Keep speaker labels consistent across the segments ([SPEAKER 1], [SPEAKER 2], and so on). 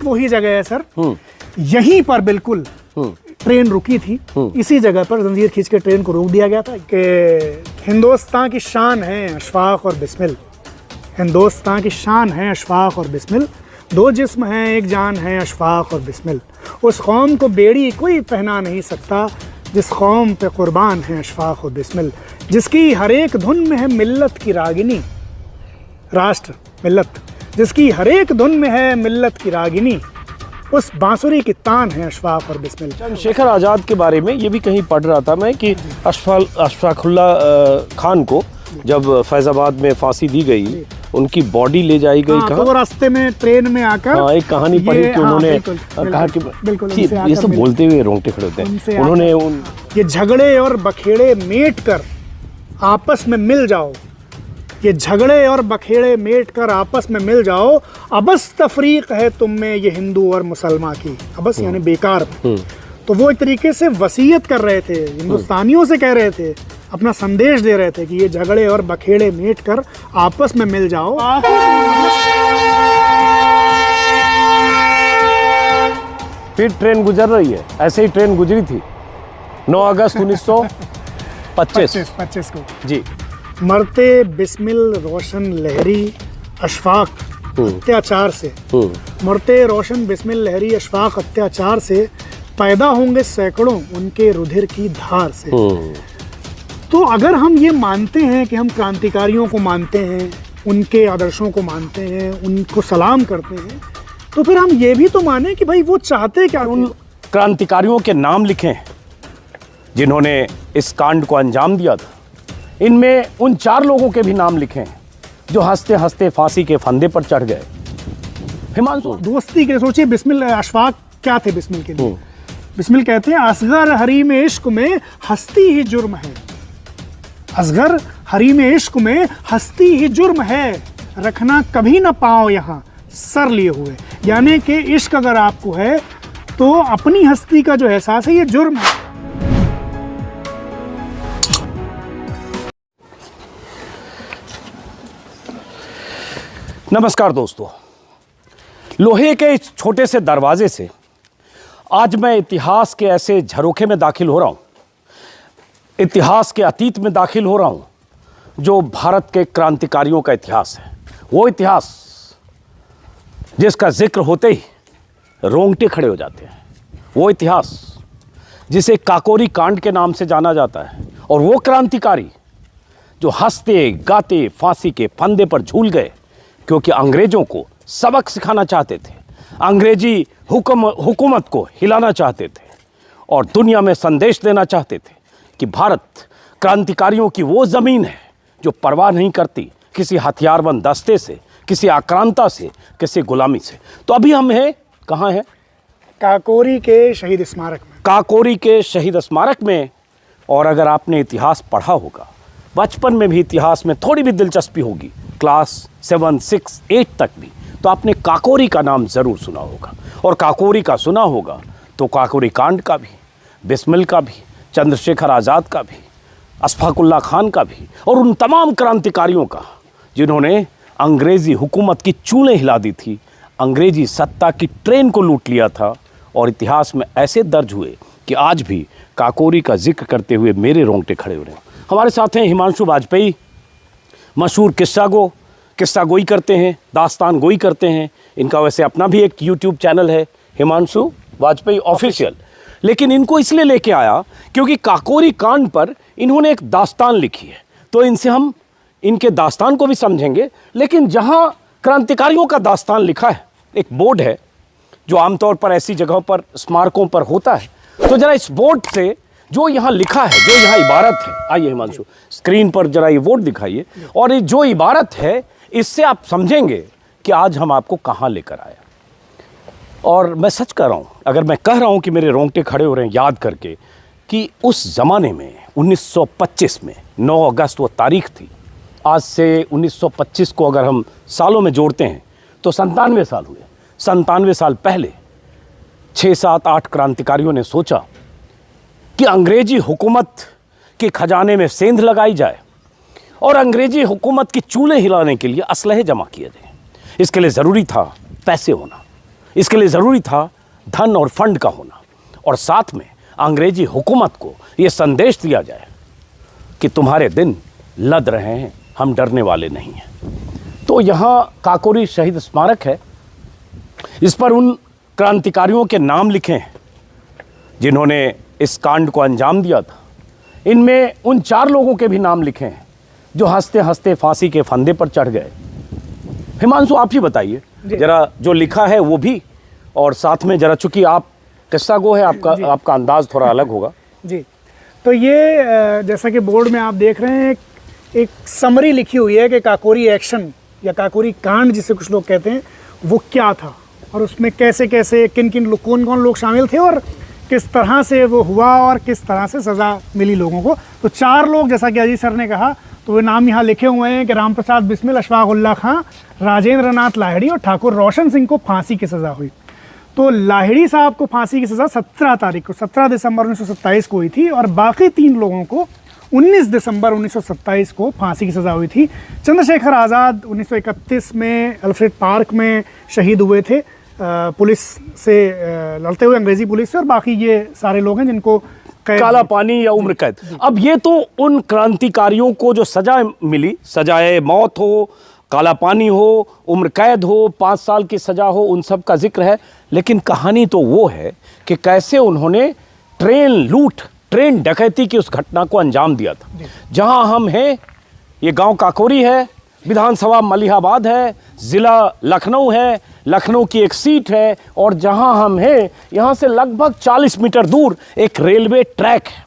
[SPEAKER 1] वही जगह है सर, यहीं पर बिल्कुल ट्रेन रुकी थी, इसी जगह पर जंजीर खींच के ट्रेन को रोक दिया गया था कि हिंदुस्तान की शान है अशफाक और बिस्मिल, हिंदुस्तान की शान है अशफाक और बिस्मिल, दो जिस्म हैं एक जान है अशफाक और बिस्मिल, उस कौम को बेड़ी कोई पहना नहीं सकता जिस कौम पे कुर्बान है अशफाक और बिस्मिल, जिसकी हर एक धुन में है मिल्लत की रागिनी, राष्ट्र मिल्लत जिसकी हर एक धुन में है मिल्लत की रागिनी, उस बांसुरी की तान है अशफाक और बिस्मिल।
[SPEAKER 2] चंद्रशेखर आज़ाद के बारे में ये भी कहीं पढ़ रहा था मैं कि अशफाकुल्ला खान को जब फैज़ाबाद में फांसी दी गई, उनकी बॉडी ले जाई गई कहाँ?
[SPEAKER 1] तो रास्ते में ट्रेन में आकर
[SPEAKER 2] एक कहानी पढ़ी कि उन्होंने कहा कि ये सब बोलते हुए रोंगटे खड़े होते हैं, उन्होंने
[SPEAKER 1] ये झगड़े और बखेड़े मेट कर आपस में मिल जाओ, ये झगड़े और बखेड़े मेट कर आपस में मिल जाओ, अबस तफरीक है तुम में ये हिंदू और मुसलमान की, अबस यानी बेकार। तो वो एक तरीके से वसीयत कर रहे थे, हिंदुस्तानियों से कह रहे थे, अपना संदेश दे रहे थे कि ये झगड़े और बखेड़े मेट कर आपस में मिल जाओ।
[SPEAKER 2] फिर ट्रेन गुजर रही है, ऐसे ही ट्रेन गुजरी थी 9 अगस्त 1925
[SPEAKER 1] को
[SPEAKER 2] जी।
[SPEAKER 1] मरते बिस्मिल रोशन लहरी अशफाक अत्याचार से, मरते रोशन बिस्मिल लहरी अशफाक अत्याचार से, पैदा होंगे सैकड़ों उनके रुधिर की धार से। तो अगर हम ये मानते हैं कि हम क्रांतिकारियों को मानते हैं, उनके आदर्शों को मानते हैं, उनको सलाम करते हैं, तो फिर हम ये भी तो माने कि भाई वो चाहते क्या।
[SPEAKER 2] उन क्रांतिकारियों के नाम लिखें जिन्होंने इस कांड को अंजाम दिया था, इनमें उन 4 लोगों के भी नाम लिखें जो हंसते हंसते फांसी के फंदे पर चढ़ गए। हिमांशु,
[SPEAKER 1] दोस्ती के सोचिए, बिस्मिल अशफाक क्या थे बिस्मिल के लिए? बिस्मिल कहते हैं असगर हरीम इश्क में हस्ती ही जुर्म है, असगर हरीम इश्क में हस्ती ही जुर्म है, रखना कभी ना पाओ यहाँ सर लिए हुए। यानी कि इश्क अगर आपको है तो अपनी हस्ती का जो एहसास है ये जुर्म है।
[SPEAKER 2] नमस्कार दोस्तों, लोहे के इस छोटे से दरवाजे से आज मैं इतिहास के ऐसे झरोखे में दाखिल हो रहा हूँ, इतिहास के अतीत में दाखिल हो रहा हूँ जो भारत के क्रांतिकारियों का इतिहास है। वो इतिहास जिसका जिक्र होते ही रोंगटे खड़े हो जाते हैं, वो इतिहास जिसे काकोरी कांड के नाम से जाना जाता है, और वो क्रांतिकारी जो हंसते गाते फांसी के फंदे पर झूल गए क्योंकि अंग्रेजों को सबक सिखाना चाहते थे, अंग्रेजी हुकूमत को हिलाना चाहते थे और दुनिया में संदेश देना चाहते थे कि भारत क्रांतिकारियों की वो ज़मीन है जो परवाह नहीं करती किसी हथियारबंद दस्ते से, किसी आक्रांता से, किसी गुलामी से। तो अभी हम हैं कहाँ हैं?
[SPEAKER 1] काकोरी के शहीद स्मारक में।
[SPEAKER 2] काकोरी के शहीद स्मारक में। और अगर आपने इतिहास पढ़ा होगा, बचपन में भी इतिहास में थोड़ी भी दिलचस्पी होगी, क्लास 7, 6, 8 तक भी, तो आपने काकोरी का नाम ज़रूर सुना होगा। और काकोरी का सुना होगा तो काकोरी कांड का भी, बिस्मिल का भी, चंद्रशेखर आज़ाद का भी, अशफाकुल्ला खान का भी, और उन तमाम क्रांतिकारियों का जिन्होंने अंग्रेज़ी हुकूमत की चूलें हिला दी थी, अंग्रेज़ी सत्ता की ट्रेन को लूट लिया था, और इतिहास में ऐसे दर्ज हुए कि आज भी काकोरी का जिक्र करते हुए मेरे रोंगटे खड़े हो रहे हैं। हमारे साथ हैं हिमांशु वाजपेयी, मशहूर किस्सा गोई करते हैं, दास्तान गोई करते हैं। इनका वैसे अपना भी एक यूट्यूब चैनल है, हिमांशु वाजपेयी ऑफिशियल। लेकिन इनको इसलिए लेके आया क्योंकि काकोरी कांड पर इन्होंने एक दास्तान लिखी है, तो इनसे हम इनके दास्तान को भी समझेंगे। लेकिन जहाँ क्रांतिकारियों का दास्तान लिखा है, एक बोर्ड है जो आमतौर पर ऐसी जगहों पर, स्मारकों पर होता है, तो जरा इस बोर्ड से जो यहाँ लिखा है, जो यहाँ इबारत है, आइए हिमांशु स्क्रीन पर जरा ये बोर्ड दिखाइए, और ये जो इबारत है इससे आप समझेंगे कि आज हम आपको कहाँ लेकर आए। और मैं सच कह रहा हूँ, अगर मैं कह रहा हूँ कि मेरे रोंगटे खड़े हो रहे हैं याद करके कि उस ज़माने में 1925 में 9 अगस्त वो तारीख थी। आज से 1925 को अगर हम सालों में जोड़ते हैं तो 97 साल हुए। 97 साल पहले 6, 7, 8 क्रांतिकारियों ने सोचा कि अंग्रेजी हुकूमत के खजाने में सेंध लगाई जाए और अंग्रेजी हुकूमत की चूल्हे हिलाने के लिए असलहे जमा किए जाएं। इसके लिए ज़रूरी था पैसे होना, इसके लिए ज़रूरी था धन और फंड का होना, और साथ में अंग्रेजी हुकूमत को ये संदेश दिया जाए कि तुम्हारे दिन लद रहे हैं, हम डरने वाले नहीं हैं। तो यहाँ काकोरी शहीद स्मारक है, इस पर उन क्रांतिकारियों के नाम लिखे हैं जिन्होंने इस कांड को अंजाम दिया था। इनमें उन 4 लोगों के भी नाम लिखे हैं जो हंसते हंसते फांसी के फंदे पर चढ़ गए। हिमांशु, आप ही बताइए जरा, जो लिखा है वो भी, और साथ में जरा, चूंकि आप किस्सा गो है, आपका अंदाज थोड़ा अलग होगा
[SPEAKER 1] जी। तो ये जैसा कि बोर्ड में आप देख रहे हैं, एक समरी लिखी हुई है कि काकोरी एक्शन या काकोरी कांड जिसे कुछ लोग कहते हैं, वो क्या था और उसमें कैसे कैसे किन किन लोग, कौन कौन लोग शामिल थे और किस तरह से वो हुआ और किस तरह से सज़ा मिली लोगों को। तो 4 लोग, जैसा कि अजीज सर ने कहा, तो वे नाम यहाँ लिखे हुए हैं कि राम प्रसाद बिस्मिल, अशफाक उल्लाह खां, राजेंद्र नाथ लाहिड़ी और ठाकुर रोशन सिंह को फांसी की सज़ा हुई। तो लाहिड़ी साहब को फांसी की सज़ा 17 तारीख को, 17 दिसंबर 1927 को हुई थी, और बाकी 3 लोगों को 19 दिसंबर 1927 को फांसी की सज़ा हुई थी। चंद्रशेखर आज़ाद 1931 में अल्फ्रेड पार्क में शहीद हुए थे पुलिस से लड़ते हुए, अंग्रेज़ी पुलिस से, और बाकी ये सारे लोग हैं जिनको
[SPEAKER 2] काला पानी या उम्र कैद। अब ये तो उन क्रांतिकारियों को जो सजा मिली, सजाए मौत हो, काला पानी हो, उम्र कैद हो, 5 साल की सजा हो, उन सब का जिक्र है। लेकिन कहानी तो वो है कि कैसे उन्होंने ट्रेन डकैती की उस घटना को अंजाम दिया था। जहां हम हैं, ये गांव काकोरी है, विधानसभा मलिहाबाद है, ज़िला लखनऊ है, लखनऊ की एक सीट है, और जहां हम हैं यहां से लगभग 40 मीटर दूर एक रेलवे ट्रैक है।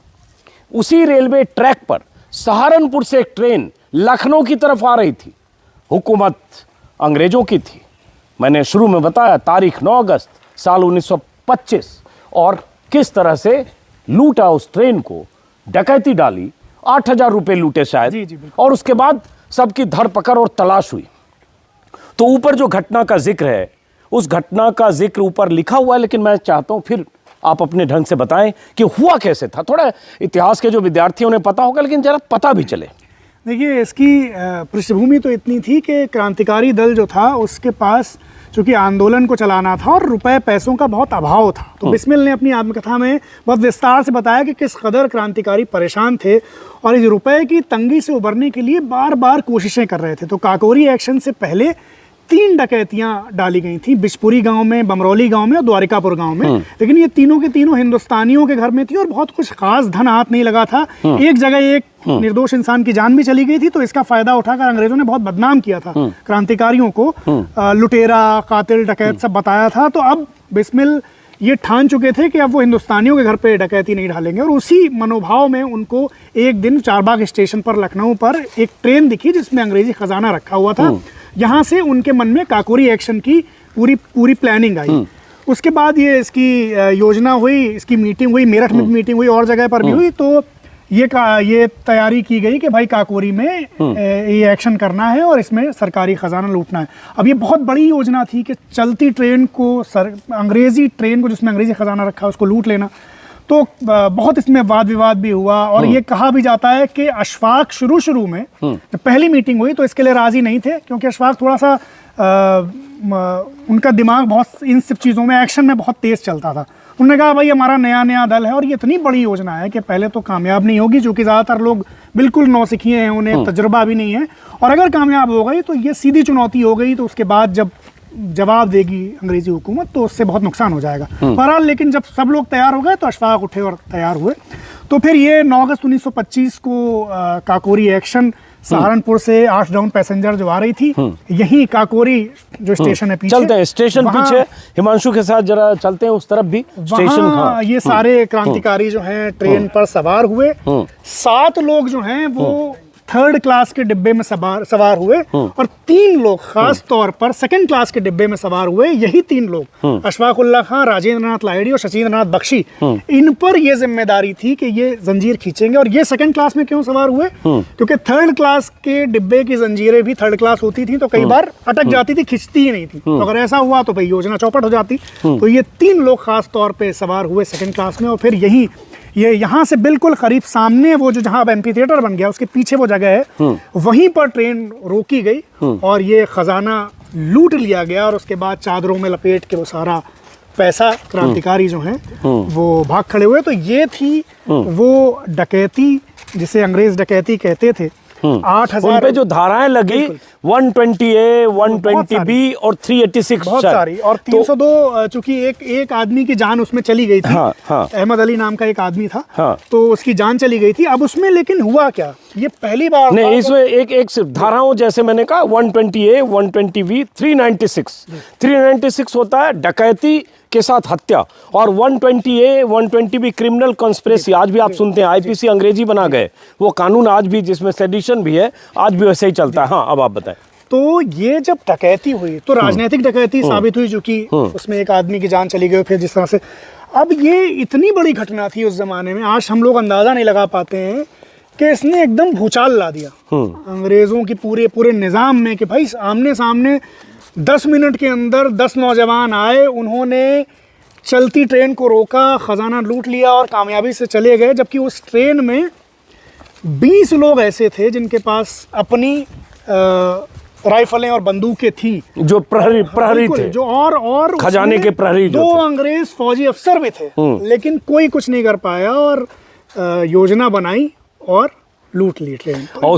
[SPEAKER 2] उसी रेलवे ट्रैक पर सहारनपुर से एक ट्रेन लखनऊ की तरफ आ रही थी। हुकूमत अंग्रेज़ों की थी। मैंने शुरू में बताया तारीख 9 अगस्त साल 1925, और किस तरह से लूटा उस ट्रेन को, डकैती डाली, 8,000 रुपये लूटे शायद।
[SPEAKER 1] जी,
[SPEAKER 2] और उसके बाद सबकी धरपकड़ और तलाश हुई। तो ऊपर जो घटना का जिक्र है, उस घटना का जिक्र ऊपर लिखा हुआ है, लेकिन मैं चाहता हूं फिर आप अपने ढंग से बताएं कि हुआ कैसे था। थोड़ा इतिहास के जो विद्यार्थी उन्हें पता होगा, लेकिन जरा पता भी चले।
[SPEAKER 1] देखिए, इसकी पृष्ठभूमि तो इतनी थी कि क्रांतिकारी दल जो था उसके पास चूँकि आंदोलन को चलाना था और रुपए पैसों का बहुत अभाव था। तो बिस्मिल ने अपनी आत्मकथा में बहुत विस्तार से बताया कि किस कदर क्रांतिकारी परेशान थे और इस रुपए की तंगी से उबरने के लिए बार बार कोशिशें कर रहे थे। तो काकोरी एक्शन से पहले 3 डकैतियां डाली गई थी, बिशपुरी गांव में, बमरौली गांव में और द्वारिकापुर गांव में। लेकिन ये तीनों के तीनों हिंदुस्तानियों के घर में थी और बहुत कुछ खास धन हाथ नहीं लगा था। एक जगह एक निर्दोष इंसान की जान भी चली गई थी। तो इसका फायदा उठाकर अंग्रेजों ने बहुत बदनाम किया था क्रांतिकारियों को, लुटेरा, कातिल, डकैत सब बताया था। तो अब बिस्मिल ये ठान चुके थे कि अब वो हिंदुस्तानियों के घर पे डकैती नहीं डालेंगे, और उसी मनोभाव में उनको एक दिन चारबाग स्टेशन पर लखनऊ पर एक ट्रेन दिखी जिसमें अंग्रेजी खजाना रखा हुआ था। यहाँ से उनके मन में काकोरी एक्शन की पूरी प्लानिंग आई। उसके बाद ये इसकी योजना हुई, इसकी मीटिंग हुई, मेरठ में मीटिंग हुई और जगह पर भी हुई। तो ये तैयारी की गई कि भाई काकोरी में ये एक्शन करना है और इसमें सरकारी खजाना लूटना है। अब ये बहुत बड़ी योजना थी कि चलती ट्रेन को, अंग्रेजी ट्रेन को जिसमें अंग्रेजी खजाना रखा है उसको लूट लेना। तो बहुत इसमें वाद विवाद भी हुआ और ये कहा भी जाता है कि अशफाक शुरू में जब पहली मीटिंग हुई तो इसके लिए राजी नहीं थे, क्योंकि अशफाक थोड़ा सा उनका दिमाग बहुत इन सब चीज़ों में, एक्शन में बहुत तेज़ चलता था। उन्होंने कहा भाई हमारा नया दल है और ये इतनी बड़ी योजना है कि पहले तो कामयाब नहीं होगी, क्योंकि ज़्यादातर लोग बिल्कुल नौसिखिए हैं, उन्हें तजुर्बा भी नहीं है, और अगर कामयाब हो गई तो ये सीधी चुनौती हो गई, तो उसके बाद जब जवाब देगी अंग्रेजी हुकूमत तो उससे बहुत नुकसान हो जाएगा। बहरहाल लेकिन जब सब लोग तैयार हो गए तो अशफाक उठे और तैयार हुए। तो फिर ये 9 अगस्त 1925 को काकोरी एक्शन, सहारनपुर से 8 डाउन पैसेंजर जो आ रही थी, यही काकोरी जो स्टेशन है पीछे,
[SPEAKER 2] चलते हैं स्टेशन पीछे, हिमांशु के साथ जरा चलते हैं उस तरफ भी स्टेशन।
[SPEAKER 1] ये सारे क्रांतिकारी जो हैं ट्रेन पर सवार हुए। 7 लोग जो हैं वो 3rd क्लास के डिब्बे में सवार हुए और 3 लोग खास तौर पर 2nd क्लास के डिब्बे में सवार हुए। यही 3 लोग अशफाक उल्लाह खां, राजेंद्र नाथ लाहिड़ी और शचीन्द्र नाथ बख्शी, इन पर यह जिम्मेदारी थी कि ये जंजीर खींचेंगे। और ये 2nd क्लास में क्यों सवार हुए? क्योंकि 3rd क्लास के डिब्बे की जंजीरें भी 3rd क्लास होती थी, तो कई बार अटक जाती थी, खिंचती ही नहीं थी। तो अगर ऐसा हुआ तो भाई योजना चौपट हो जाती। तो ये 3 लोग खास तौर पर सवार हुए 2nd क्लास में। और फिर ये यहाँ से बिल्कुल करीब सामने वो जो जहाँ अब एम्पी थिएटर बन गया उसके पीछे वो जगह है, वहीं पर ट्रेन रोकी गई और ये खजाना लूट लिया गया और उसके बाद चादरों में लपेट के वो सारा पैसा क्रांतिकारी जो हैं वो भाग खड़े हुए। तो ये थी वो डकैती जिसे अंग्रेज डकैती कहते थे। 8,000
[SPEAKER 2] उन पे जो धाराएं लगी 120A, 120B और 386
[SPEAKER 1] बहुत सारी, और 302 चूंकि एक आदमी की जान उसमें चली गई थी।
[SPEAKER 2] हाँ।
[SPEAKER 1] अहमद अली नाम का एक आदमी था।
[SPEAKER 2] हाँ।
[SPEAKER 1] तो उसकी जान चली गई थी। अब उसमें लेकिन हुआ क्या, ये पहली बार
[SPEAKER 2] नहीं, इसमें एक सिर्फ धाराओं जैसे मैंने कहा 120A, 120B, 396 होता है डकैती के साथ हत्या, और 120A, 120B क्रिमिनल कॉन्स्पिरेसी। आज भी आप सुनते हैं आईपीसी अंग्रेजी बना गए, वो कानून आज भी जिसमें सेडिशन भी है आज भी वैसे ही चलता है। हाँ, अब आप बताएं।
[SPEAKER 1] तो ये जब डकैती हुई तो राजनीतिक डकैती साबित हुई, जो कि उसमें एक आदमी की जान चली गई। फिर जिस तरह से अब ये इतनी बड़ी घटना थी उस जमाने में, आज हम लोग अंदाजा नहीं लगा पाते हैं कि इसने एकदम भूचाल ला दिया अंग्रेजों की पूरे निज़ाम में, कि भाई आमने सामने 10 मिनट के अंदर 10 नौजवान आए, उन्होंने चलती ट्रेन को रोका, खजाना लूट लिया और कामयाबी से चले गए। जबकि उस ट्रेन में 20 लोग ऐसे थे जिनके पास अपनी राइफलें और बंदूकें थी,
[SPEAKER 2] जो प्रहरी थे,
[SPEAKER 1] जो और
[SPEAKER 2] खजाने के प्रहरी जो
[SPEAKER 1] 2 अंग्रेज फौजी अफसर भी थे। लेकिन कोई कुछ नहीं कर पाया और योजना बनाई और लूट ली ट्रेन।
[SPEAKER 2] और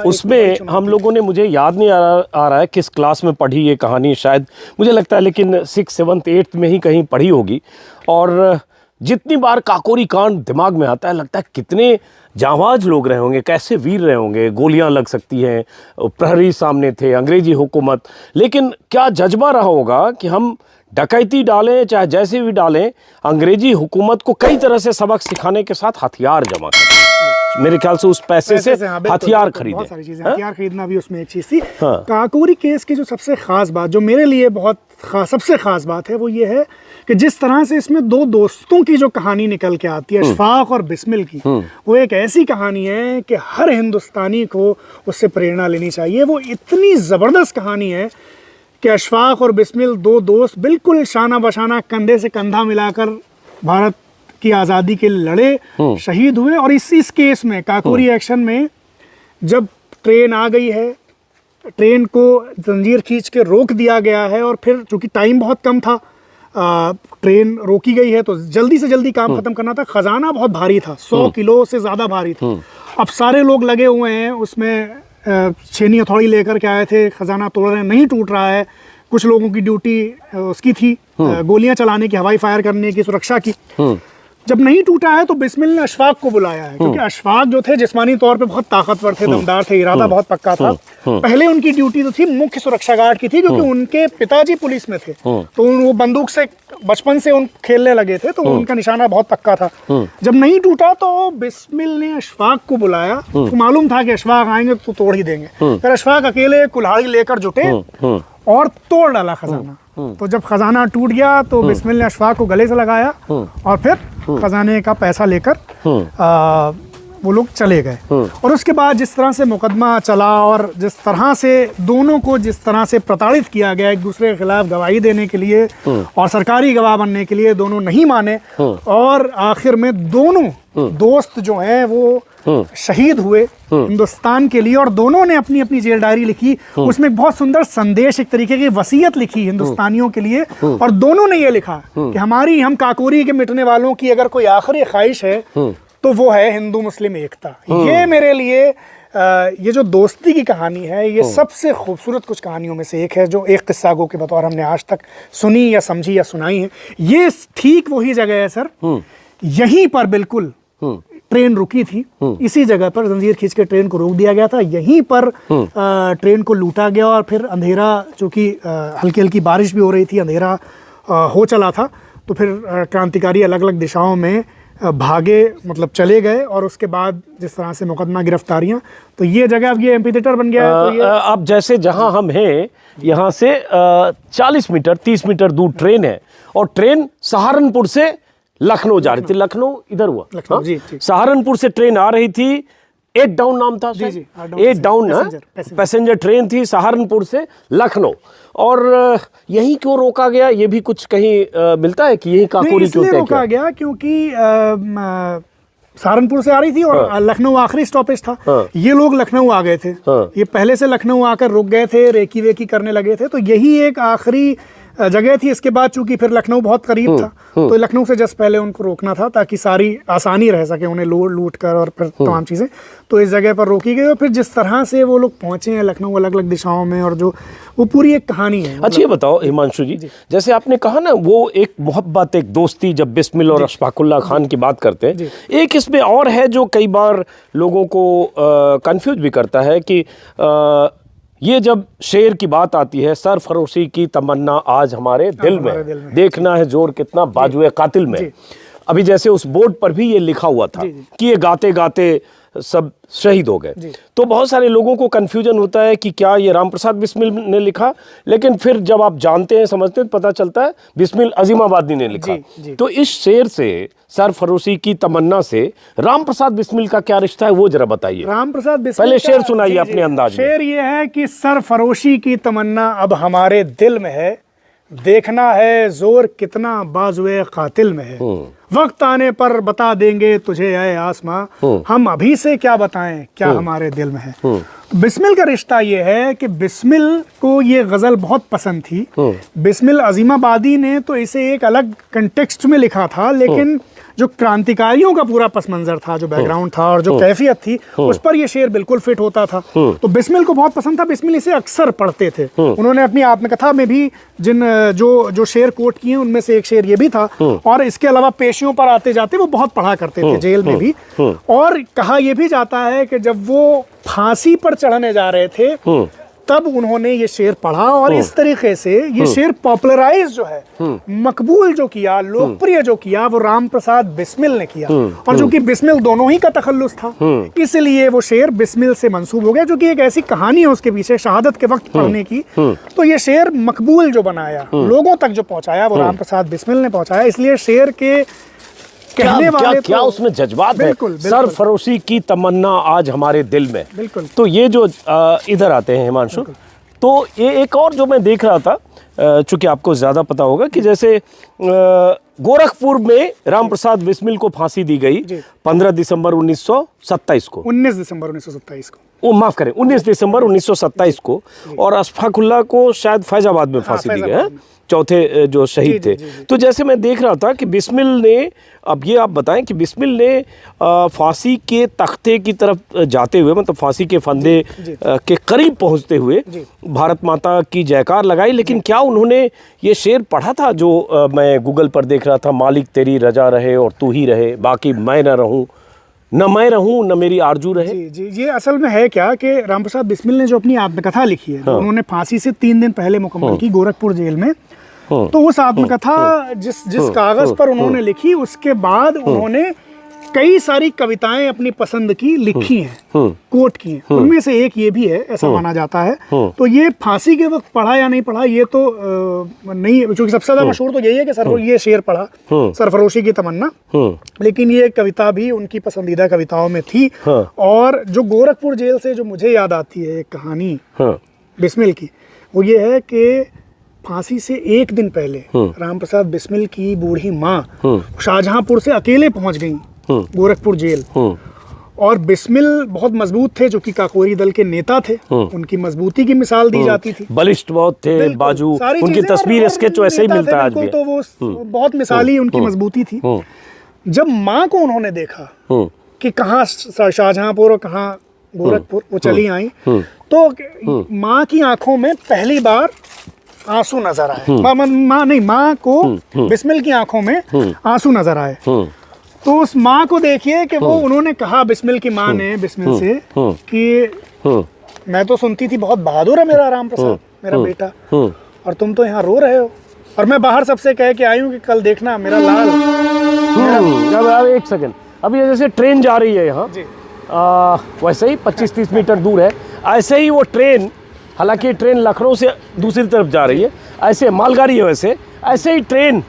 [SPEAKER 2] उसमें हम लोगों ने, मुझे याद नहीं आ रहा है किस क्लास में पढ़ी ये कहानी, शायद मुझे लगता है लेकिन 6th, 7th, 8th में ही कहीं पढ़ी होगी। और जितनी बार काकोरी कांड दिमाग में आता है लगता है कितने जांबाज लोग रहे होंगे, कैसे वीर रहे होंगे। गोलियां लग सकती हैं, प्रहरी सामने थे, अंग्रेजी हुकूमत, लेकिन क्या जज्बा रहा होगा कि हम डकैती डालें चाहे जैसे भी डालें, अंग्रेजी हुकूमत को कई तरह से सबक सिखाने के साथ हथियार जमा करें। मेरे ख्याल से उस पैसे से हथियार खरीदे।
[SPEAKER 1] बहुत सारी चीजें, हथियार खरीदना भी उसमें एक चीज थी। काकोरी केस की जो सबसे खास बात, जो मेरे लिए सबसे खास बात है, वो ये है कि जिस तरह से इसमें 2 दोस्तों की जो कहानी निकल के आती है, अशफाक और बिस्मिल की, वो एक ऐसी कहानी है कि हर हिंदुस्तानी को उससे प्रेरणा लेनी चाहिए। वो इतनी ज़बरदस्त कहानी है कि अशफाक और बिस्मिल 2 दोस्त बिल्कुल शाना बशाना कंधे से कंधा मिलाकर भारत की आज़ादी के लड़े, शहीद हुए। और इस केस में काकोरी एक्शन में जब ट्रेन आ गई है, ट्रेन को जंजीर खींच के रोक दिया गया है, और फिर चूँकि टाइम बहुत कम था, ट्रेन रोकी गई है तो जल्दी से जल्दी काम खत्म करना था। खजाना बहुत भारी था, 100 किलो से ज़्यादा भारी था। अब सारे लोग लगे हुए हैं उसमें, छेनी हथौड़ी लेकर के आए थे, खजाना तोड़ रहे हैं, नहीं टूट रहा है। कुछ लोगों की ड्यूटी उसकी थी गोलियां चलाने की, हवाई फायर करने की, सुरक्षा की। जब नहीं टूटा है तो बिस्मिल ने अशफाक को बुलाया है, क्योंकि अशफाक जो थे जिस्मानी तौर पे बहुत ताकतवर थे, दमदार थे, इरादा बहुत पक्का था। पहले उनकी ड्यूटी तो थी मुख्य सुरक्षा गार्ड की थी, क्योंकि उनके पिताजी पुलिस में थे, तो वो बंदूक से बचपन से खेलने लगे थे, तो उनका निशाना बहुत पक्का था। जब नहीं टूटा तो बिस्मिल ने अशफाक को बुलाया, तो मालूम था कि अशफाक आएंगे तो तोड़ ही देंगे। फिर अशफाक अकेले कुल्हाड़ी लेकर जुटे और तोड़ डाला खजाना। तो जब खजाना टूट गया तो बिस्मिल ने अशफाक को गले से लगाया और फिर खजाने का पैसा लेकर वो लोग चले गए। और उसके बाद जिस तरह से मुकदमा चला और जिस तरह से दोनों को जिस तरह से प्रताड़ित किया गया एक दूसरे के खिलाफ गवाही देने के लिए और सरकारी गवाह बनने के लिए, दोनों नहीं माने और आखिर में दोनों दोस्त जो हैं वो शहीद हुए हिंदुस्तान के लिए। और दोनों ने अपनी अपनी जेल डायरी लिखी, उसमें एक बहुत सुंदर संदेश, एक तरीके की वसीयत लिखी हिंदुस्तानियों के लिए। और दोनों ने ये लिखा कि हम काकोरी के मिटने वालों की अगर कोई आखिरी ख्वाहिश है तो वो है हिंदू मुस्लिम एकता। ये मेरे लिए ये जो दोस्ती की कहानी है, ये सबसे खूबसूरत कुछ कहानियों में से एक है, जो एक किस्सा गो के बतौर हमने आज तक सुनी या समझी या सुनाई है। ये ठीक वही जगह है सर, यहीं पर बिल्कुल ट्रेन रुकी थी, इसी जगह पर जंजीर खींच के ट्रेन को रोक दिया गया था। यहीं पर ट्रेन को लूटा गया और फिर अंधेरा, चूँकि हल्की हल्की बारिश भी हो रही थी, अंधेरा हो चला था, तो फिर क्रांतिकारी अलग अलग दिशाओं में भागे, मतलब चले गए। और उसके बाद जिस तरह से मुकदमा, गिरफ्तारियां, तो ये जगह अब ये एम्पी थिएटर बन गया है। तो ये
[SPEAKER 2] अब जैसे जहां हम हैं यहाँ से 40 मीटर 30 मीटर दूर ट्रेन है, और ट्रेन सहारनपुर से लखनऊ जा रही थी। लखनऊ इधर हुआ,
[SPEAKER 1] लखनऊ, जी।
[SPEAKER 2] सहारनपुर से ट्रेन आ रही थी, 8 डाउन नाम था,
[SPEAKER 1] जी,
[SPEAKER 2] 8 डाउन पैसेंजर ट्रेन थी सहारनपुर से लखनऊ। और यहीं क्यों रोका गया, ये भी कुछ कहीं मिलता है कि यहीं काकोरी क्यों
[SPEAKER 1] रोका गया? क्योंकि सहारनपुर से आ रही थी और लखनऊ आखिरी स्टॉपेज था। ये लोग लखनऊ आ गए थे। ये पहले से लखनऊ आकर रुक गए थे, रेकी वेकी करने लगे थे, तो यही एक आखिरी जगह थी। इसके बाद चूंकि फिर लखनऊ बहुत करीब था, तो लखनऊ से जस्ट पहले उनको रोकना था ताकि सारी आसानी रह सके उन्हें लूट कर और फिर तमाम चीज़ें। तो इस जगह पर रोकी गई और फिर जिस तरह से वो लोग पहुंचे हैं लखनऊ अलग अलग दिशाओं में, और जो वो पूरी एक कहानी है।
[SPEAKER 2] अच्छा, ये बताओ हिमांशु जी, जैसे आपने कहा ना वो एक मोहब्बत, एक दोस्ती, जब बिस्मिल और अशफाकुल्लाह खान की बात करते हैं, एक इसमें और है जो कई बार लोगों को कंफ्यूज भी करता है कि ये जब शेर की बात आती है, सरफरोशी की तमन्ना आज हमारे दिल में, देखना है जोर कितना बाजुए कातिल में। अभी जैसे उस बोर्ड पर भी ये लिखा हुआ था कि ये गाते गाते सब शहीद हो गए, तो बहुत सारे लोगों को कंफ्यूजन होता है कि क्या ये राम प्रसाद बिस्मिल ने लिखा, लेकिन फिर जब आप जानते हैं, समझते हैं, तो पता चलता है बिस्मिल अजीमाबादी ने लिखा। तो इस शेर से, सरफरोशी की तमन्ना से राम प्रसाद बिस्मिल का क्या रिश्ता है, वो जरा बताइए।
[SPEAKER 1] राम प्रसाद बिस्मिल
[SPEAKER 2] पहले शेर सुनाइए अपने अंदाज में।
[SPEAKER 1] शेर ये है कि सरफरोशी की तमन्ना अब हमारे दिल में है, देखना है जोर कितना बाजुए कातिल में है, वक्त आने पर बता देंगे तुझे ऐ आसमां, हम अभी से क्या बताएं क्या हमारे दिल में है। बिस्मिल का रिश्ता ये है कि बिस्मिल को ये गज़ल बहुत पसंद थी। बिस्मिल अजीमाबादी ने तो इसे एक अलग कंटेक्स्ट में लिखा था, लेकिन जो क्रांतिकारियों का पूरा पस मंजर था, जो बैकग्राउंड था और जो कैफियत थी, उस पर ये शेर बिल्कुल फिट होता था। तो बिस्मिल को बहुत पसंद था, बिस्मिल इसे अक्सर पढ़ते थे। उन्होंने अपनी आत्मकथा में भी जो शेर कोट किए उनमें से एक शेर ये भी था, और इसके अलावा पेशियों पर आते जाते वो बहुत पढ़ा करते थे जेल में भी। और कहा यह भी जाता है कि जब वो फांसी पर चढ़ने जा रहे थे तब उन्होंने ये शेर पढ़ा, और इस तरीके से ये शेर पॉपुलराइज जो है, मकबूल जो किया, लोकप्रिय जो किया, वो राम प्रसाद बिस्मिल ने किया। और जो कि बिस्मिल दोनों ही का तखल्लुस था, इसलिए वो शेर बिस्मिल से मंसूब हो गया, जो कि एक ऐसी कहानी है उसके पीछे शहादत के वक्त पढ़ने की। तो ये शेर मकबूल जो बनाया, लोगों तक जो पहुंचाया, वो राम प्रसाद बिस्मिल ने पहुंचाया। इसलिए शेर के कहने वाले
[SPEAKER 2] क्या उसमें जज्बात है। सरफरोशी की तमन्ना आज हमारे दिल में।
[SPEAKER 1] बिल्कुल।
[SPEAKER 2] तो ये जो इधर आते हैं हिमांशु, तो ये एक और जो मैं देख रहा था, चूंकि आपको ज्यादा पता होगा कि जैसे गोरखपुर में राम प्रसाद बिस्मिल को फांसी दी गई 15 दिसंबर 1927 को।
[SPEAKER 1] 19 दिसंबर 1927 को,
[SPEAKER 2] वो माफ करें, 19 दिसंबर 1927 को। और अशफाकुल्लाह को शायद फैजाबाद में फांसी दी गई, चौथे जो शहीद थे। तो जैसे मैं देख रहा था कि बिस्मिल ने, अब ये आप बताएं कि बिस्मिल ने फांसी के तख्ते की तरफ जाते हुए, मतलब फांसी के फंदे के करीब पहुंचते हुए भारत माता की जयकार लगाई, लेकिन क्या उन्होंने ये शेर पढ़ा था जो मैं गूगल पर देख रहा था, मालिक तेरी रजा रहे और तू ही रहे, बाकी मैं न रहूं, न मैं रहूं न मेरी आरजू रहे।
[SPEAKER 1] जी, ये असल में है क्या कि राम प्रसाद बिस्मिल ने जो अपनी आत्मकथा लिखी है, उन्होंने फांसी से 3 दिन पहले मुकम्मल की गोरखपुर जेल में। तो उस आत्मकथा जिस कागज पर उन्होंने लिखी, उसके बाद उन्होंने कई सारी कविताएं अपनी पसंद की लिखी हैं, कोट की हैं। उनमें से एक ये भी है, ऐसा माना जाता है। तो ये फांसी के वक्त पढ़ा या नहीं पढ़ा ये तो नहीं, क्योंकि सबसे ज्यादा मशहूर तो यही है कि ये शेर पढ़ा, सरफरोशी की तमन्ना। लेकिन ये कविता भी उनकी पसंदीदा कविताओं में थी। और जो गोरखपुर जेल से जो मुझे याद आती है एक कहानी बिस्मिल की, वो ये है कि फांसी से एक दिन पहले राम प्रसाद बिस्मिल की बूढ़ी माँ शाहजहांपुर से अकेले पहुंच गई गोरखपुर जेल। और बिस्मिल बहुत मजबूत थे, जो कि काकोरी दल के नेता थे, उनकी मजबूती की मिसाल दी जाती थी,
[SPEAKER 2] बलिष्ठ बहुत थे, बाजू, उनकी तस्वीर स्केच वैसे ही मिलता है आज भी।
[SPEAKER 1] तो वो बहुत मिसाली उनकी मजबूती थी। जब माँ को उन्होंने देखा कि कहाँ शाहजहांपुर और कहाँ गोरखपुर, वो चली आई, तो माँ की आंखों में पहली बार आंसू नजर आए। माँ को बिस्मिल की आंखों में आंसू नजर आए। तो उस माँ को देखिए कि वो उन्होंने कहा, बिस्मिल की माँ ने बिस्मिल से, कि मैं तो सुनती थी बहुत बहादुर है मेरा राम प्रसाद, मेरा बेटा, और तुम तो यहाँ रो रहे हो, और मैं बाहर सबसे कह के आई हूँ कि कल देखना मेरा लाल।
[SPEAKER 2] अब एक सेकंड, अब ये जैसे ट्रेन जा रही है यहाँ, वैसे ही 25-30 मीटर दूर है, ऐसे ही वो ट्रेन, हालांकि ट्रेन लखनऊ से दूसरी तरफ जा रही है, ऐसे मालगाड़ी है, वैसे ऐसे ही ट्रेन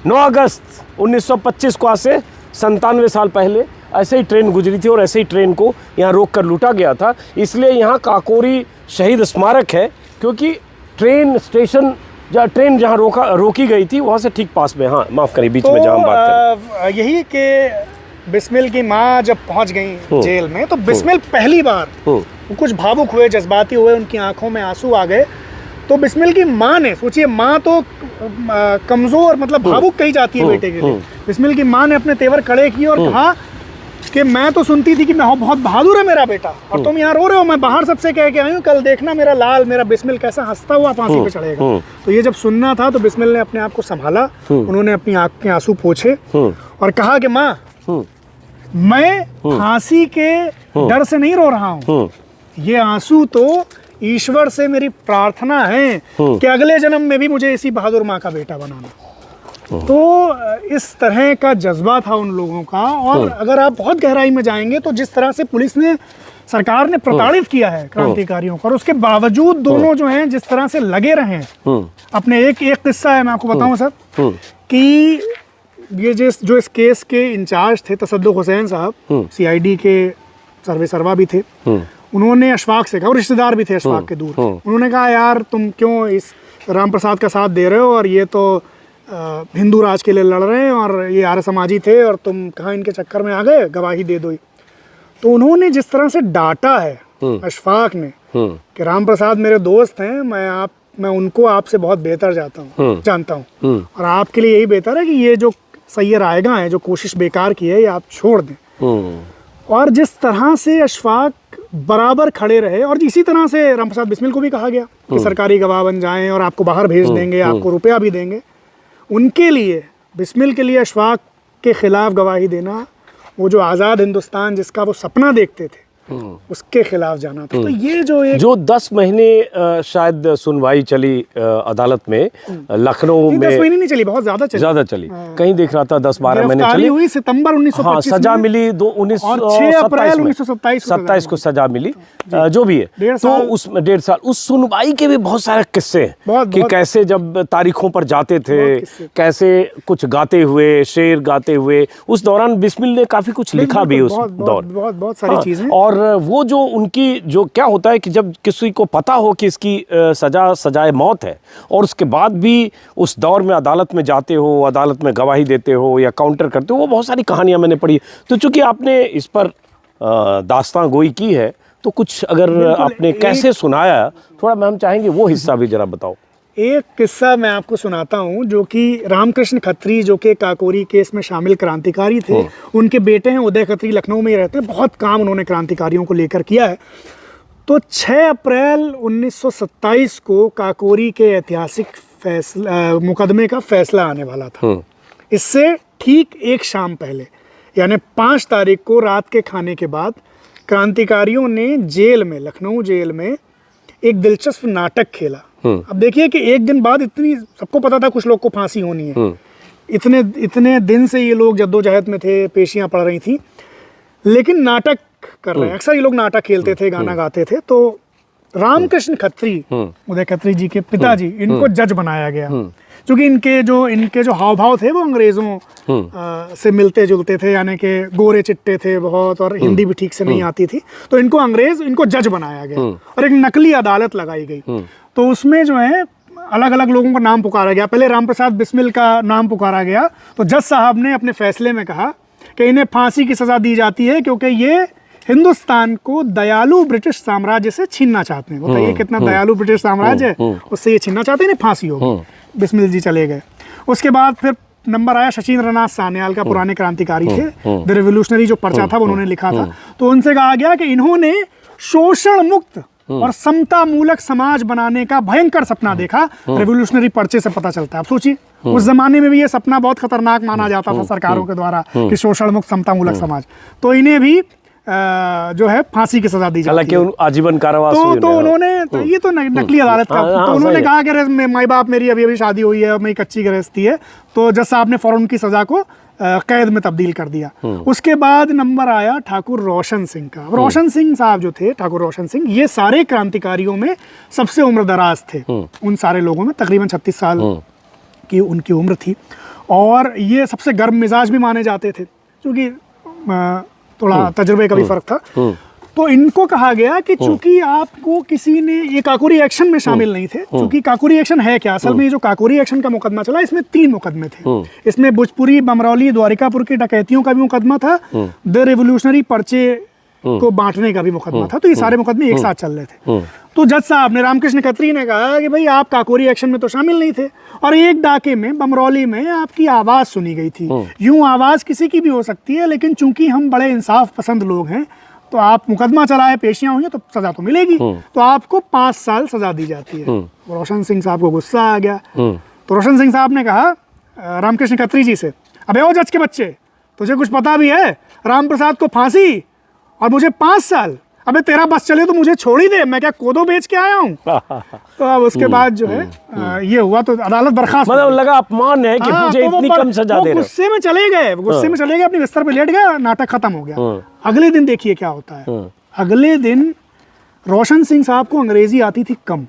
[SPEAKER 2] 9 अगस्त 1925 को, आज से 97 साल पहले ऐसे ही ट्रेन गुजरी थी, और ऐसे ही ट्रेन को यहाँ रोक कर लूटा गया था। इसलिए यहाँ काकोरी शहीद स्मारक है, क्योंकि ट्रेन स्टेशन, ट्रेन जहाँ रोकी गई थी, वहाँ से ठीक पास में। हाँ माफ़ करिए, बीच में जहाँ हम बात करें,
[SPEAKER 1] यही कि बिस्मिल की माँ जब पहुंच गई जेल में, तो बिस्मिल पहली बार वो कुछ भावुक हुए, जज्बाती हुए, उनकी आंखों में आंसू आ गए। तो बिस्मिल की माँ ने, सोचिए माँ तो कमजोर मतलब भावुक कही जाती है बेटे के लिए, बिस्मिल की माँ ने अपने तेवर खड़े किए और कहा कि मैं तो सुनती थी कि मैं बहुत बहादुर है मेरा बेटा, और तुम यहाँ रो रहे हो, मैं बाहर सबसे कह के आई हूँ, कल देखना मेरा लाल, मेरा बिस्मिल कैसा हंसता हुआ फांसी पे चढ़ेगा। तो ये जब सुनना था तो बिस्मिल ने अपने आप को संभाला, उन्होंने अपनी आंख के आंसू पोंछे और कहा कि माँ, मैं फांसी के डर से नहीं रो रहा हूँ, ये आंसू तो ईश्वर से मेरी प्रार्थना है कि अगले जन्म में भी मुझे इसी बहादुर माँ का बेटा बनाना। तो इस तरह का जज्बा था उन लोगों का। और अगर आप बहुत गहराई में जाएंगे तो जिस तरह से पुलिस ने, सरकार ने प्रताड़ित किया है क्रांतिकारियों को, और उसके बावजूद दोनों जो हैं जिस तरह से लगे रहे हैं अपने, एक किस्सा है मैं आपको बताऊं सर, कि ये जो इस केस के इंचार्ज थे तसद्दुक हुसैन साहब, CID के सर्वा भी थे, उन्होंने अशफाक से कहा, और रिश्तेदार भी थे अशफाक के दूर, उन्होंने कहा यार तुम क्यों इस राम प्रसाद का साथ दे रहे हो, और ये तो हिंदू राज के लिए लड़ रहे हैं, और ये आर्य समाजी थे, और तुम कहाँ इनके चक्कर में आ गए, गवाही दे दो। तो उन्होंने जिस तरह से डांटा है अशफाक ने कि राम प्रसाद मेरे दोस्त हैं, मैं उनको आपसे बहुत बेहतर जानता हूँ, और आपके लिए यही बेहतर है कि ये जो सही रायगा है, जो कोशिश बेकार की है, ये आप छोड़ दें। और जिस तरह से अशफाक बराबर खड़े रहे, और इसी तरह से राम प्रसाद बिस्मिल को भी कहा गया कि सरकारी गवाह बन जाएं और आपको बाहर भेज देंगे, आपको रुपया भी देंगे। उनके लिए, बिस्मिल के लिए अशफाक के खिलाफ गवाही देना, वो जो आज़ाद हिंदुस्तान जिसका वो सपना देखते थे, उसके खिलाफ जाना था। तो ये जो
[SPEAKER 2] 10 महीने शायद सुनवाई चली अदालत में, लखनऊ में
[SPEAKER 1] 10 महीने नहीं चली, बहुत ज्यादा चली।
[SPEAKER 2] कहीं देख रहा था 10-12 महीने चली
[SPEAKER 1] हुई सितंबर 1925
[SPEAKER 2] हाँ, सजा मिली 6 अप्रैल 1927 को सजा मिली, जो भी है। तो उसमें 1.5 साल उस सुनवाई के भी बहुत सारे किस्से हैं कि कैसे जब तारीखों पर जाते थे, कैसे कुछ गाते हुए, शेर गाते हुए, उस दौरान बिस्मिल ने काफी कुछ लिखा भी उस दौर,
[SPEAKER 1] बहुत सारी चीजें।
[SPEAKER 2] और वो जो उनकी जो क्या होता है कि जब किसी को पता हो कि इसकी सजाए मौत है, और उसके बाद भी उस दौर में अदालत में जाते हो, अदालत में गवाही देते हो या काउंटर करते हो, वो बहुत सारी कहानियां मैंने पढ़ी। तो चूंकि आपने इस पर दास्तां गोई की है, तो कुछ अगर आपने कैसे सुनाया, थोड़ा मैं हम चाहेंगे वो हिस्सा भी जरा बताओ।
[SPEAKER 1] एक किस्सा मैं आपको सुनाता हूँ, जो कि रामकृष्ण खत्री, जो कि काकोरी केस में शामिल क्रांतिकारी थे, उनके बेटे हैं उदय खत्री, लखनऊ में ही रहते हैं, बहुत काम उन्होंने क्रांतिकारियों को लेकर किया है। तो 6 अप्रैल 1927 को काकोरी के ऐतिहासिक मुकदमे का फैसला आने वाला था। इससे ठीक एक शाम पहले, यानी 5 तारीख को रात के खाने के बाद, क्रांतिकारियों ने जेल में, लखनऊ जेल में एक दिलचस्प नाटक खेला। अब देखिए कि एक दिन बाद, इतनी सबको पता था कुछ लोग को फांसी होनी है, इतने दिन से ये लोग जद्दोजहद में थे, पेशियां पड़ रही थी, लेकिन नाटक कर रहे हैं। अक्सर ये लोग नाटक खेलते थे, गाना गाते थे। तो रामकृष्ण खत्री, उदय खत्री जी के पिताजी, इनको जज बनाया गया, क्योंकि इनके जो हाव भाव थे वो अंग्रेजों से मिलते जुलते थे, यानी कि गोरे चिट्टे थे बहुत, और हिंदी भी ठीक से नहीं आती थी। तो इनको जज बनाया गया और एक नकली अदालत लगाई गई। तो उसमें जो है अलग अलग लोगों का नाम पुकारा गया। पहले राम प्रसाद बिस्मिल का नाम पुकारा गया। तो जज साहब ने अपने फैसले में कहा कि इन्हें फांसी की सजा दी जाती है, क्योंकि ये हिंदुस्तान को दयालु ब्रिटिश साम्राज्य से छीनना चाहते हैं। बताइए कितना दयालु ब्रिटिश साम्राज्य है, उससे ये छीनना चाहते हैं, फांसी होगी। बिस्मिल जी चले गए। उसके बाद फिर नंबर आया शचीन्द्रनाथ सान्याल का, पुराने क्रांतिकारी थे, द रेवोल्यूशनरी जो पर्चा था वो उन्होंने लिखा था। तो उनसे कहा गया कि इन्होंने शोषण मुक्त और समता मूलक समाज बनाने का भयंकर सपना देखा। रेवोल्यूशनरी पर्चे से पता चलता है। आप सोचिए उस जमाने में भी ये सपना बहुत खतरनाक माना जाता था सरकारों के द्वारा कि शोषण मुक्त समता मूलक समाज। तो इन्हें भी जो है फांसी की सजा दी जाती है,
[SPEAKER 2] आजीवन कारावास।
[SPEAKER 1] तो उन्होंने ये तो नकली अदालत का, तो उन्होंने कहा कि माई बाप मेरी अभी शादी हुई है, मेरी कच्ची गृहस्थी है। तो जज साहब ने फौरन उनकी सजा को कैद में तब्दील कर दिया। उसके बाद नंबर आया ठाकुर रोशन सिंह का। रोशन सिंह साहब जो थे, ठाकुर रोशन सिंह, ये सारे क्रांतिकारियों में सबसे उम्र दराज थे। उन सारे लोगों में तकरीबन 36 साल की उनकी उम्र थी, और ये सबसे गर्म मिजाज भी माने जाते थे, क्योंकि थोड़ा तजुर्बे का भी फर्क था। तो इनको कहा गया कि चूंकि आपको किसी ने, ये काकोरी एक्शन में शामिल नहीं थे, चूंकि काकोरी एक्शन है क्या, असल में ये जो काकोरी एक्शन का मुकदमा चला इसमें 3 मुकदमे थे। इसमें भोजपुरी, बमरौली, द्वारिकापुर की डकैतियों का भी मुकदमा था, द रेवोल्यूशनरी पर्चे को बांटने का भी मुकदमा था। तो ये सारे मुकदमे एक साथ चल रहे थे। तो जज साहब ने, रामकृष्ण खत्री ने कहा कि भाई आप काकोरी एक्शन में तो शामिल नहीं थे, और एक डाके में बमरौली में आपकी आवाज़ सुनी गई थी। यूं आवाज़ किसी की भी हो सकती है, लेकिन चूंकि हम बड़े इंसाफ पसंद लोग हैं तो आप मुकदमा चलाए, पेशियां हुई हैं, तो सजा तो मिलेगी, तो आपको 5 साल सजा दी जाती है। रोशन सिंह साहब को गुस्सा आ गया, तो रोशन सिंह साहब ने कहा रामकृष्ण खत्री जी से, अबे ओ जज के बच्चे, तुझे कुछ पता भी है, राम प्रसाद को फांसी और मुझे 5 साल, अबे तेरा बस चले तो मुझे छोड़ ही दे, मैं क्या कोदो बेच के आया हूँ। तो अब उसके बाद जो है ये हुआ, तो अदालत बर्खास्त,
[SPEAKER 2] मतलब लगा अपमान है कि मुझे
[SPEAKER 1] तो
[SPEAKER 2] इतनी कम सजा दे रहे हो।
[SPEAKER 1] गुस्से में चले गए, अपने बिस्तर पे लेट गए, नाटक खत्म हो गया। अगले दिन देखिए क्या होता है। अगले दिन रोशन सिंह साहब को अंग्रेजी आती थी कम,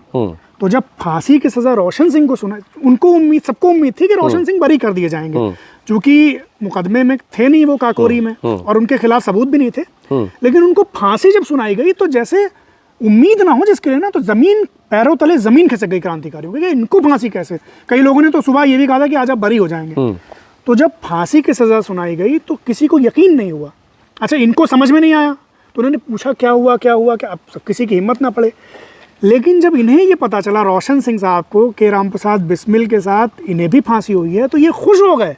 [SPEAKER 1] तो जब फांसी की सजा रोशन सिंह को सुना, उनको उम्मीद, सबको उम्मीद थी कि रोशन सिंह बरी कर दिए जाएंगे, क्योंकि मुकदमे में थे नहीं वो काकोरी में, और उनके खिलाफ सबूत भी नहीं थे। लेकिन उनको फांसी जब सुनाई गई तो जैसे उम्मीद ना हो जिसके लिए ना, तो जमीन, पैरों तले जमीन खिसक गई क्रांतिकारियों की, इनको फांसी कैसे। कई लोगों ने तो सुबह ये भी कहा था कि आज आप बरी हो जाएंगे। तो जब फांसी की सजा सुनाई गई तो किसी को यकीन नहीं हुआ। अच्छा, इनको समझ में नहीं आया तो उन्होंने पूछा क्या हुआ क्या हुआ, क्या, अब किसी की हिम्मत ना पड़े। लेकिन जब इन्हें ये पता चला रोशन सिंह साहब को कि राम प्रसाद बिस्मिल के साथ इन्हें भी फांसी हुई है, तो ये खुश हो गए।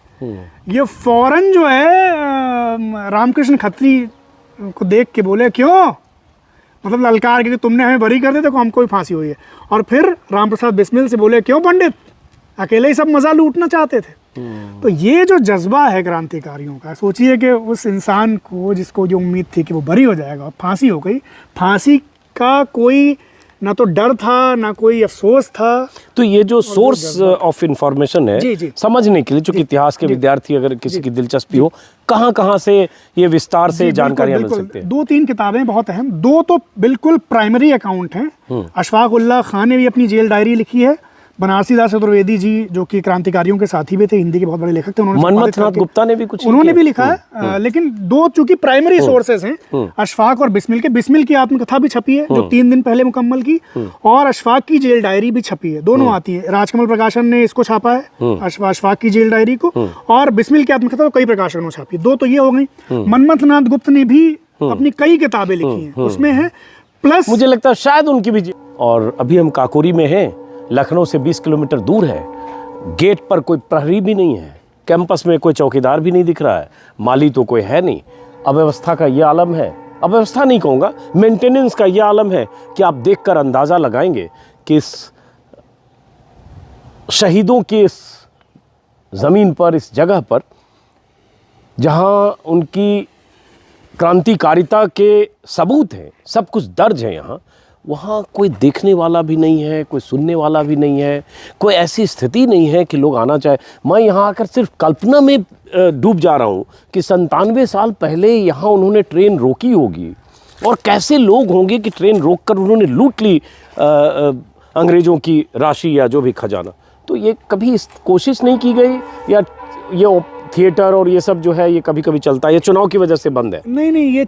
[SPEAKER 1] ये फौरन जो है रामकृष्ण खत्री को देख के बोले, क्यों, मतलब ललकार के तुमने हमें बरी कर दिया तो हमको भी फांसी हुई है। और फिर राम प्रसाद बिस्मिल से बोले, क्यों पंडित, अकेले ही सब मजा लूटना चाहते थे। तो ये जो जज्बा है क्रांतिकारियों का, सोचिए कि उस इंसान को जिसको जो उम्मीद थी कि वो बरी हो जाएगा, फांसी हो गई, फांसी का कोई ना तो डर था ना कोई अफसोस था।
[SPEAKER 2] तो ये जो सोर्स ऑफ इंफॉर्मेशन है,
[SPEAKER 1] जी, जी,
[SPEAKER 2] समझने के लिए, चूंकि इतिहास के विद्यार्थी अगर किसी की दिलचस्पी हो, कहाँ से ये विस्तार से जानकारियां मिल सकती है?
[SPEAKER 1] 2-3 किताबें बहुत अहम, 2 तो बिल्कुल प्राइमरी अकाउंट हैं। अशफाक उल्लाह खान ने भी अपनी जेल डायरी लिखी है, बनारसी दास चतुर्वेदी जी जो कि क्रांतिकारियों के साथी भी थे, हिंदी के बहुत बड़े लेखक थे,
[SPEAKER 2] मनमथ गुप्ता ने भी कुछ
[SPEAKER 1] उन्होंने भी लिखा है। लेकिन 2 चूंकि प्राइमरी सोर्सेज हैं, अशफाक और बिस्मिल के, बिस्मिल की आत्मकथा भी छपी है जो 3 दिन पहले मुकम्मल की, और अशफाक की जेल डायरी भी छपी है, दोनों आती है। राजकमल प्रकाशन ने इसको छापा है, अशफाक की जेल डायरी को, और बिस्मिल की आत्मकथा कई प्रकाशनों में छापी। 2 तो ये हो गई। मनमथ गुप्त ने भी अपनी कई किताबें लिखी हैं, उसमें है, प्लस
[SPEAKER 2] मुझे लगता है शायद उनकी भी। और अभी हम काकोरी में हैं, लखनऊ से 20 किलोमीटर दूर है, गेट पर कोई प्रहरी भी नहीं है, कैंपस में कोई चौकीदार भी नहीं दिख रहा है, माली तो कोई है नहीं, अव्यवस्था का ये आलम है, अव्यवस्था नहीं कहूँगा, मेंटेनेंस का ये आलम है कि आप देखकर अंदाज़ा लगाएंगे कि इस शहीदों की इस ज़मीन पर, इस जगह पर जहाँ उनकी क्रांतिकारिता के सबूत हैं, सब कुछ दर्ज है, वहाँ कोई देखने वाला भी नहीं है, कोई सुनने वाला भी नहीं है, कोई ऐसी स्थिति नहीं है कि लोग आना चाहे। मैं यहाँ आकर सिर्फ कल्पना में डूब जा रहा हूँ कि 97 साल पहले यहाँ उन्होंने ट्रेन रोकी होगी, और कैसे लोग होंगे कि ट्रेन रोककर उन्होंने लूट ली अंग्रेज़ों की राशि या जो भी खजाना। तो ये कभी इस कोशिश नहीं की गई, या ये थिएटर और ये सब जो है ये कभी कभी चलता है, ये चुनाव की वजह से बंद है?
[SPEAKER 1] नहीं, ये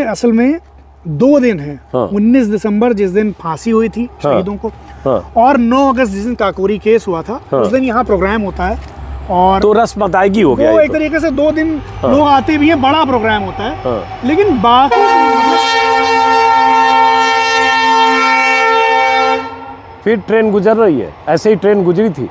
[SPEAKER 1] असल में 2 दिन है। 19 दिसंबर जिस दिन फांसी हुई थी शहीदों को, और 9 अगस्त जिस दिन काकोरी केस हुआ था, उस दिन यहाँ प्रोग्राम होता है। और
[SPEAKER 2] तो रस्म अदायगी हो गया,
[SPEAKER 1] एक तरीके से 2 दिन लोग आते भी है, बड़ा प्रोग्राम होता है। लेकिन बाकी
[SPEAKER 2] फिर ट्रेन गुजर रही है, ऐसे ही ट्रेन गुजरी थी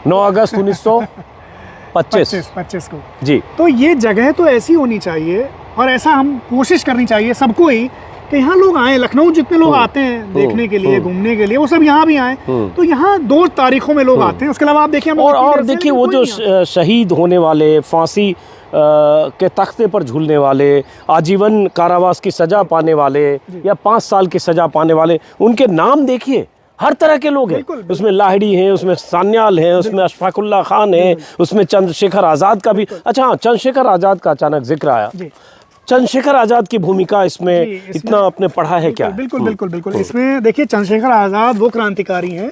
[SPEAKER 2] 9 अगस्त 1925
[SPEAKER 1] को
[SPEAKER 2] जी।
[SPEAKER 1] तो ये जगह तो ऐसी होनी चाहिए, और ऐसा हम कोशिश करनी चाहिए सबको ही कि यहाँ लोग आए, लखनऊ जितने लोग आते हैं देखने के लिए, घूमने के लिए, वो सब यहाँ भी आए। तो यहाँ 2 तारीखों में लोग आते हैं। उसके अलावा आप देखिए,
[SPEAKER 2] और देखिए वो जो शहीद होने वाले, फांसी के तख्ते पर झूलने वाले, आजीवन कारावास की सजा पाने वाले या 5 साल की सजा पाने वाले, उनके नाम देखिए, हर तरह के लोग हैं। उसमें लाहिड़ी हैं, उसमें सान्याल हैं, उसमें अशफाक उल्लाह खान है, उसमें चंद्रशेखर आज़ाद का भी। अच्छा हाँ, चंद्रशेखर आज़ाद का अचानक जिक्र आया। चंद्रशेखर आज़ाद की भूमिका इसमें इतना आपने पढ़ा है क्या?
[SPEAKER 1] बिल्कुल। इसमें देखिए, चंद्रशेखर आज़ाद वो क्रांतिकारी हैं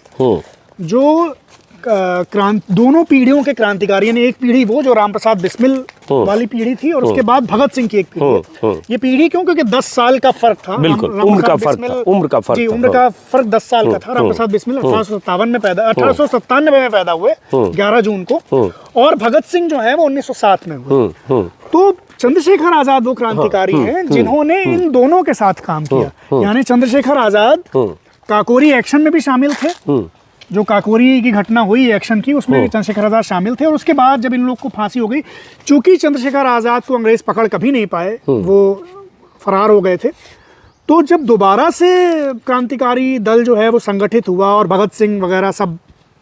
[SPEAKER 1] जो दोनों पीढ़ियों के क्रांतिकारी, यानी एक पीढ़ी वो जो राम प्रसाद बिस्मिल वाली पीढ़ी थी, और उसके बाद भगत सिंह की एक पीढ़ी है। ये पीढ़ी क्यों? क्योंकि 10 साल का फर्क था।
[SPEAKER 2] बिल्कुल, उम्र का फर्क था।
[SPEAKER 1] जी, उम्र का फर्क 10 साल का था। राम प्रसाद बिस्मिल 1897 में पैदा हुए, 11 जून को, और भगत सिंह जो है वो 1907 में हुए। तो चंद्रशेखर आजाद वो क्रांतिकारी हैं जिन्होंने इन दोनों के साथ काम किया। यानी चंद्रशेखर आजाद काकोरी एक्शन में भी शामिल थे। जो काकोरी की घटना हुई एक्शन की, उसमें चंद्रशेखर आजाद शामिल थे। और उसके बाद जब इन लोग को फांसी हो गई, चूंकि चंद्रशेखर आजाद को अंग्रेज पकड़ कभी नहीं पाए, वो फरार हो गए थे, तो जब दोबारा से क्रांतिकारी दल जो है वो संगठित हुआ और भगत सिंह वगैरह सब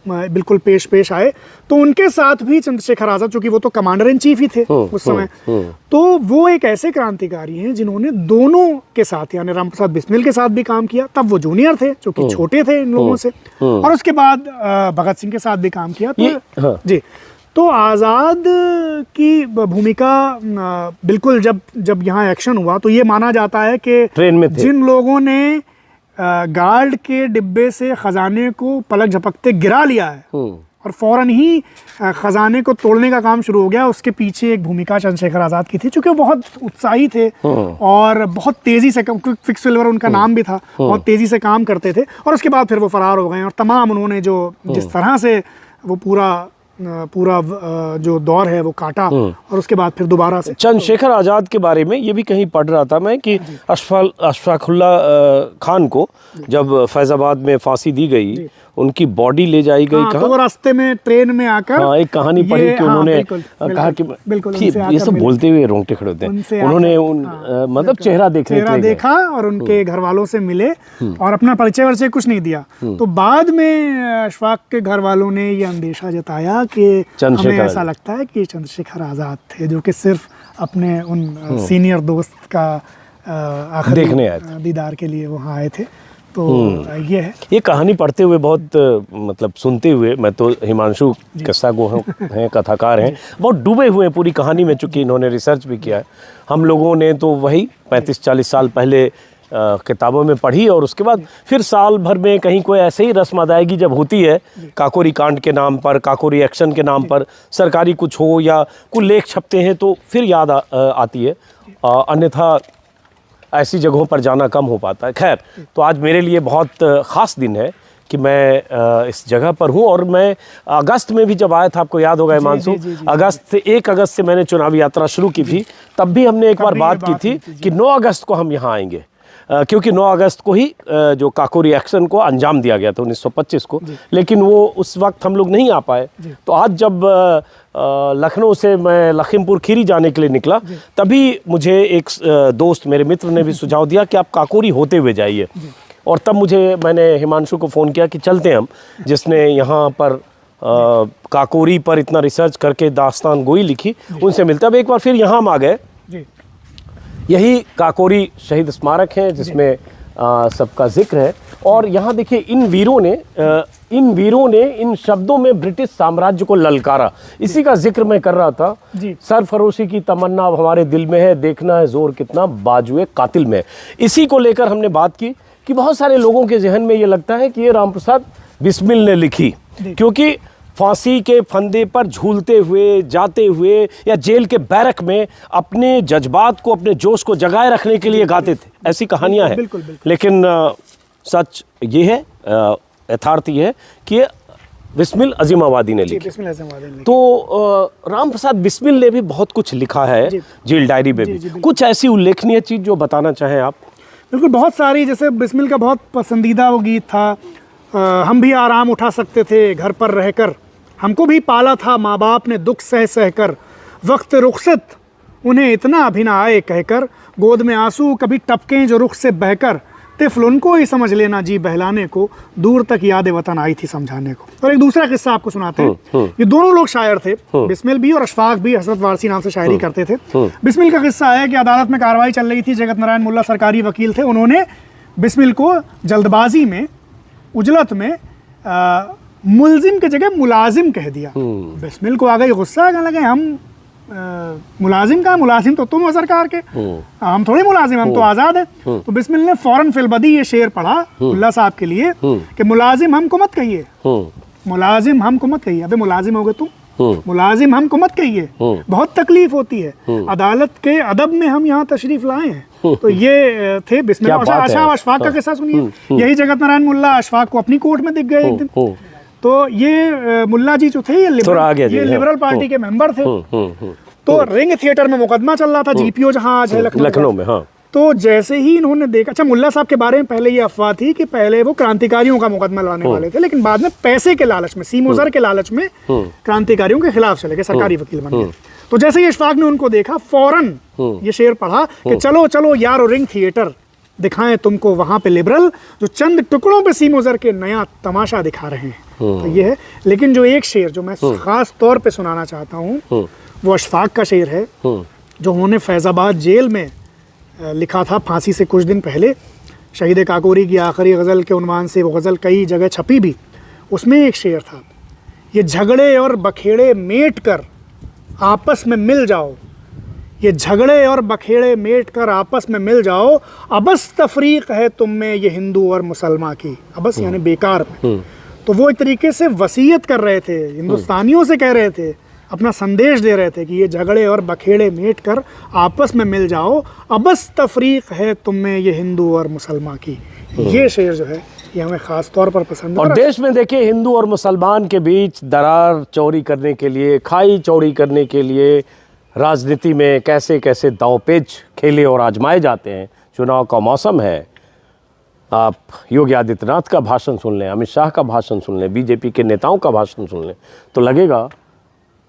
[SPEAKER 1] बिल्कुल पेश आए, तो उनके साथ भी चंद्रशेखर आजाद, चूंकि वो तो कमांडर इन चीफ ही थे उस समय, तो वो एक ऐसे क्रांतिकारी हैं जिन्होंने दोनों के साथ, यानी राम प्रसाद बिस्मिल के साथ भी काम किया। तब वो जूनियर थे, जो कि छोटे थे इन लोगों से, और उसके बाद भगत सिंह के साथ भी काम किया। तो जी, तो आज़ाद की भूमिका बिल्कुल जब यहाँ एक्शन हुआ, तो ये माना जाता है कि
[SPEAKER 2] ट्रेन में थे।
[SPEAKER 1] जिन लोगों ने गार्ड के डिब्बे से खजाने को पलक झपकते गिरा लिया है और फौरन ही खजाने को तोड़ने का काम शुरू हो गया, उसके पीछे एक भूमिका चंद्रशेखर आजाद की थी, क्योंकि वो बहुत उत्साही थे और बहुत तेजी से, क्विकसिल्वर उनका नाम भी था, बहुत तेजी से काम करते थे। और उसके बाद फिर वो फरार हो गए, और तमाम उन्होंने जो जिस तरह से वो पूरा जो दौर है वो काटा, और उसके बाद फिर दोबारा से
[SPEAKER 2] चंद्रशेखर आजाद के बारे में ये भी कहीं पढ़ रहा था मैं कि अशफाकुल्ला खान को जब फैजाबाद में फांसी दी गई, उनकी बॉडी ले जाई गई कहाँ?
[SPEAKER 1] तो वो रास्ते में ट्रेन में आकर
[SPEAKER 2] एक कहानी पढ़ी कि उन्होंने कहा कि ये सब बोलते हुए रोंगटे खड़े होते हैं, उन्होंने मतलब चेहरा देखा और उनके घर वालों से मिले और अपना परिचय कुछ नहीं दिया। तो बाद में अशफाक के घर वालों ने ये अंदेशा जताया कि हमें ऐसा लगता है कि चंद्रशेखर आजाद थे, जो कि सिर्फ अपने उन सीनियर दोस्त का आखिरी देखने आए थे,
[SPEAKER 1] दीदार के लिए वहाँ आए थे। तो ये है,
[SPEAKER 2] ये कहानी पढ़ते हुए बहुत मतलब सुनते हुए, मैं तो हिमांशु किस्सा को हैं, कथाकार हैं, बहुत डूबे हुए हैं पूरी कहानी में, चूँकि इन्होंने रिसर्च भी किया है। हम लोगों ने तो वही 35-40 साल पहले किताबों में पढ़ी, और उसके बाद फिर साल भर में कहीं कोई ऐसे ही रस्म अदायगी जब होती है, काकोरी कांड के नाम पर, काकोरी एक्शन के नाम पर सरकारी कुछ हो या कुछ लेख छपते हैं, तो फिर याद आती है, अन्यथा ऐसी जगहों पर जाना कम हो पाता है। खैर, तो आज मेरे लिए बहुत ख़ास दिन है कि मैं इस जगह पर हूँ, और मैं अगस्त में भी जब आया था, आपको याद होगा हिमांशु, 1 अगस्त से मैंने चुनावी यात्रा शुरू की थी, तब भी हमने एक बार बात की थी कि 9 अगस्त को हम यहाँ आएंगे, क्योंकि 9 अगस्त को ही जो काकोरी एक्शन को अंजाम दिया गया था 1925 को, लेकिन वो उस वक्त हम लोग नहीं आ पाए। तो आज जब लखनऊ से मैं लखीमपुर खीरी जाने के लिए निकला, तभी मुझे एक दोस्त, मेरे मित्र ने भी सुझाव दिया कि आप काकोरी होते हुए जाइए, और तब मैंने हिमांशु को फ़ोन किया कि चलते हैं हम, जिसने यहाँ पर काकोरी पर इतना रिसर्च करके दास्तान गोई लिखी, उनसे मिलते। अब एक बार फिर यहाँ हम आ गए। यही काकोरी शहीद स्मारक है जिसमें सबका जिक्र है, और यहाँ देखिए इन वीरों ने इन शब्दों में ब्रिटिश साम्राज्य को ललकारा। इसी का जिक्र मैं कर रहा था, सरफरोशी की तमन्ना अब हमारे दिल में है, देखना है जोर कितना बाजुए कातिल में। इसी को लेकर हमने बात की कि बहुत सारे लोगों के जहन में ये लगता है कि ये राम प्रसाद बिस्मिल ने लिखी, क्योंकि फांसी के फंदे पर झूलते हुए, जाते हुए, या जेल के बैरक में अपने जज्बात को, अपने जोश को जगाए रखने के लिए गाते थे, ऐसी कहानियां हैं। लेकिन सच ये है, यथार्थ ये है कि बिस्मिल अजीमाबादी ने लिखी। तो राम प्रसाद बिस्मिल ने भी बहुत कुछ लिखा है जेल डायरी में भी। कुछ ऐसी उल्लेखनीय चीज़ जो बताना चाहें आप?
[SPEAKER 1] बिल्कुल, बहुत सारी। जैसे बिस्मिल का बहुत पसंदीदा वो गीत था, हम भी आराम उठा सकते थे घर पर रहकर, हमको भी पाला था माँ बाप ने दुख सह सह कर, वक्त रुखसत उन्हें इतना अभी ना आए कहकर, गोद में आंसू कभी टपकें जो रुख से बहकर, तिफल उनको ही समझ लेना जी बहलाने को, दूर तक याद वतन आई थी समझाने को। और एक दूसरा किस्सा आपको सुनाते हैं। ये दोनों लोग शायर थे, बिस्मिल भी और अशफाक भी, हसरत वारसी नाम से शायरी करते थे। बिस्मिल का किस्सा है कि अदालत में कार्रवाई चल रही थी, जगत नारायण मुल्ला सरकारी वकील थे, उन्होंने बिस्मिल को जल्दबाजी में, उजलत में मुलजिम की जगह मुलाजिम कह दिया। बिस्मिल को आ गई गुस्सा, कहने लगे हम मुलाजिम का, मुलाजिम तो तुम हो सरकार के, हम थोड़ी मुलाजिम, हम तो आज़ाद हैं। तो बिस्मिल ने फौरन फिलबदी ये शेर पढ़ा मुल्ला साहब के लिए कि मुलाजिम हमको मत कहिए, मुलाजिम हमको मत कहिए। अबे मुलाजिम हो गए तुम, मुलाजिम हमको मत कहिए, बहुत तकलीफ होती है। अदालत के अदब में हम यहाँ तशरीफ लाए हैं। तो ये थे बिस्मिल्लाह। अच्छा, अशफाक का किस्सा सुनिए। यही जगत नारायण मुल्ला अशफाक को अपनी कोर्ट में दिख गए एक दिन। तो ये मुल्ला जी जो थे ये लिबरल पार्टी के मेंबर थे। तो रिंग थिएटर में मुकदमा चल रहा था, जीपीओ जहाँ आज है लखनऊ में। हाँ। तो जैसे ही इन्होंने देखा, अच्छा मुल्ला साहब के बारे में पहले ये अफवाह थी कि पहले वो क्रांतिकारियों का मुकदमा लाने वाले थे, लेकिन बाद में पैसे के लालच में, सीमोजर के लालच में क्रांतिकारियों के खिलाफ चले गए, सरकारी वकील बन गए। तो जैसे ही अशफाक ने उनको देखा, फौरन ये शेर पढ़ा कि चलो चलो यारो रिंग थिएटर दिखाएं तुमको वहां पे लिबरल जो चंद टुकड़ों पे सीमोजर के नया तमाशा दिखा रहे हैं। तो ये है। लेकिन जो एक शेर जो मैं खास तौर पे सुनाना चाहता हूँ वो अशफाक का शेर है, जो उन्होंने फैज़ाबाद जेल में लिखा था फांसी से कुछ दिन पहले। शहीद काकोरी की आखिरी गज़ल के उन्वान से वो गज़ल कई जगह छपी भी। उसमें एक शेर था, ये झगड़े और बखेड़े मेट कर आपस में मिल जाओ, ये झगड़े और बखेड़े मेट कर आपस में मिल जाओ, अबस तफरीक है तुम में ये हिंदू और मुसलमान की। अबस यानी बेकार में। तो वो एक तरीके से वसीयत कर रहे थे, हिंदुस्तानियों से कह रहे थे, अपना संदेश दे रहे थे कि ये झगड़े और बखेड़े मेट कर आपस में मिल जाओ, अबस तफरीक है तुम में ये हिंदू और मुसलमान की। ये शेर जो है ये हमें ख़ास तौर पर पसंद है।
[SPEAKER 2] और देश में देखिए हिंदू और मुसलमान के बीच दरार चौड़ी करने के लिए, खाई चौड़ी करने के लिए राजनीति में कैसे कैसे दांवपेच खेले और आजमाए जाते हैं। चुनाव का मौसम है, आप योगी आदित्यनाथ का भाषण सुन लें, अमित शाह का भाषण सुन लें, बीजेपी के नेताओं का भाषण सुन लें, तो लगेगा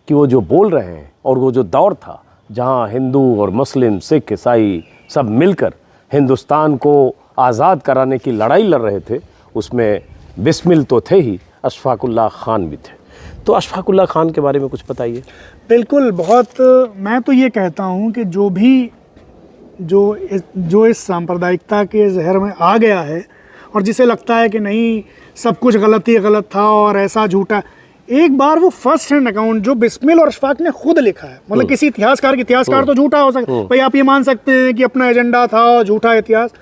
[SPEAKER 2] कि वो जो बोल रहे हैं और वो जो दौर था जहाँ हिंदू और मुस्लिम, सिख, ईसाई सब मिलकर हिंदुस्तान को आज़ाद कराने की लड़ाई लड़ रहे थे, उसमें बिस्मिल तो थे ही, अशफाकुल्लाह खान भी थे। तो अशफाकुल्लाह खान के बारे में कुछ बताइए।
[SPEAKER 1] बिल्कुल, बहुत मैं तो ये कहता हूँ कि जो इस सांप्रदायिकता के जहर में आ गया है और जिसे लगता है कि नहीं सब कुछ गलत ही गलत था और ऐसा झूठा, एक बार वो फर्स्ट हैंड अकाउंट जो बिस्मिल और अशफाक ने खुद लिखा है, मतलब किसी इतिहासकार तो झूठा हो सकता है भाई, आप ये मान सकते हैं कि अपना एजेंडा था और झूठा इतिहास।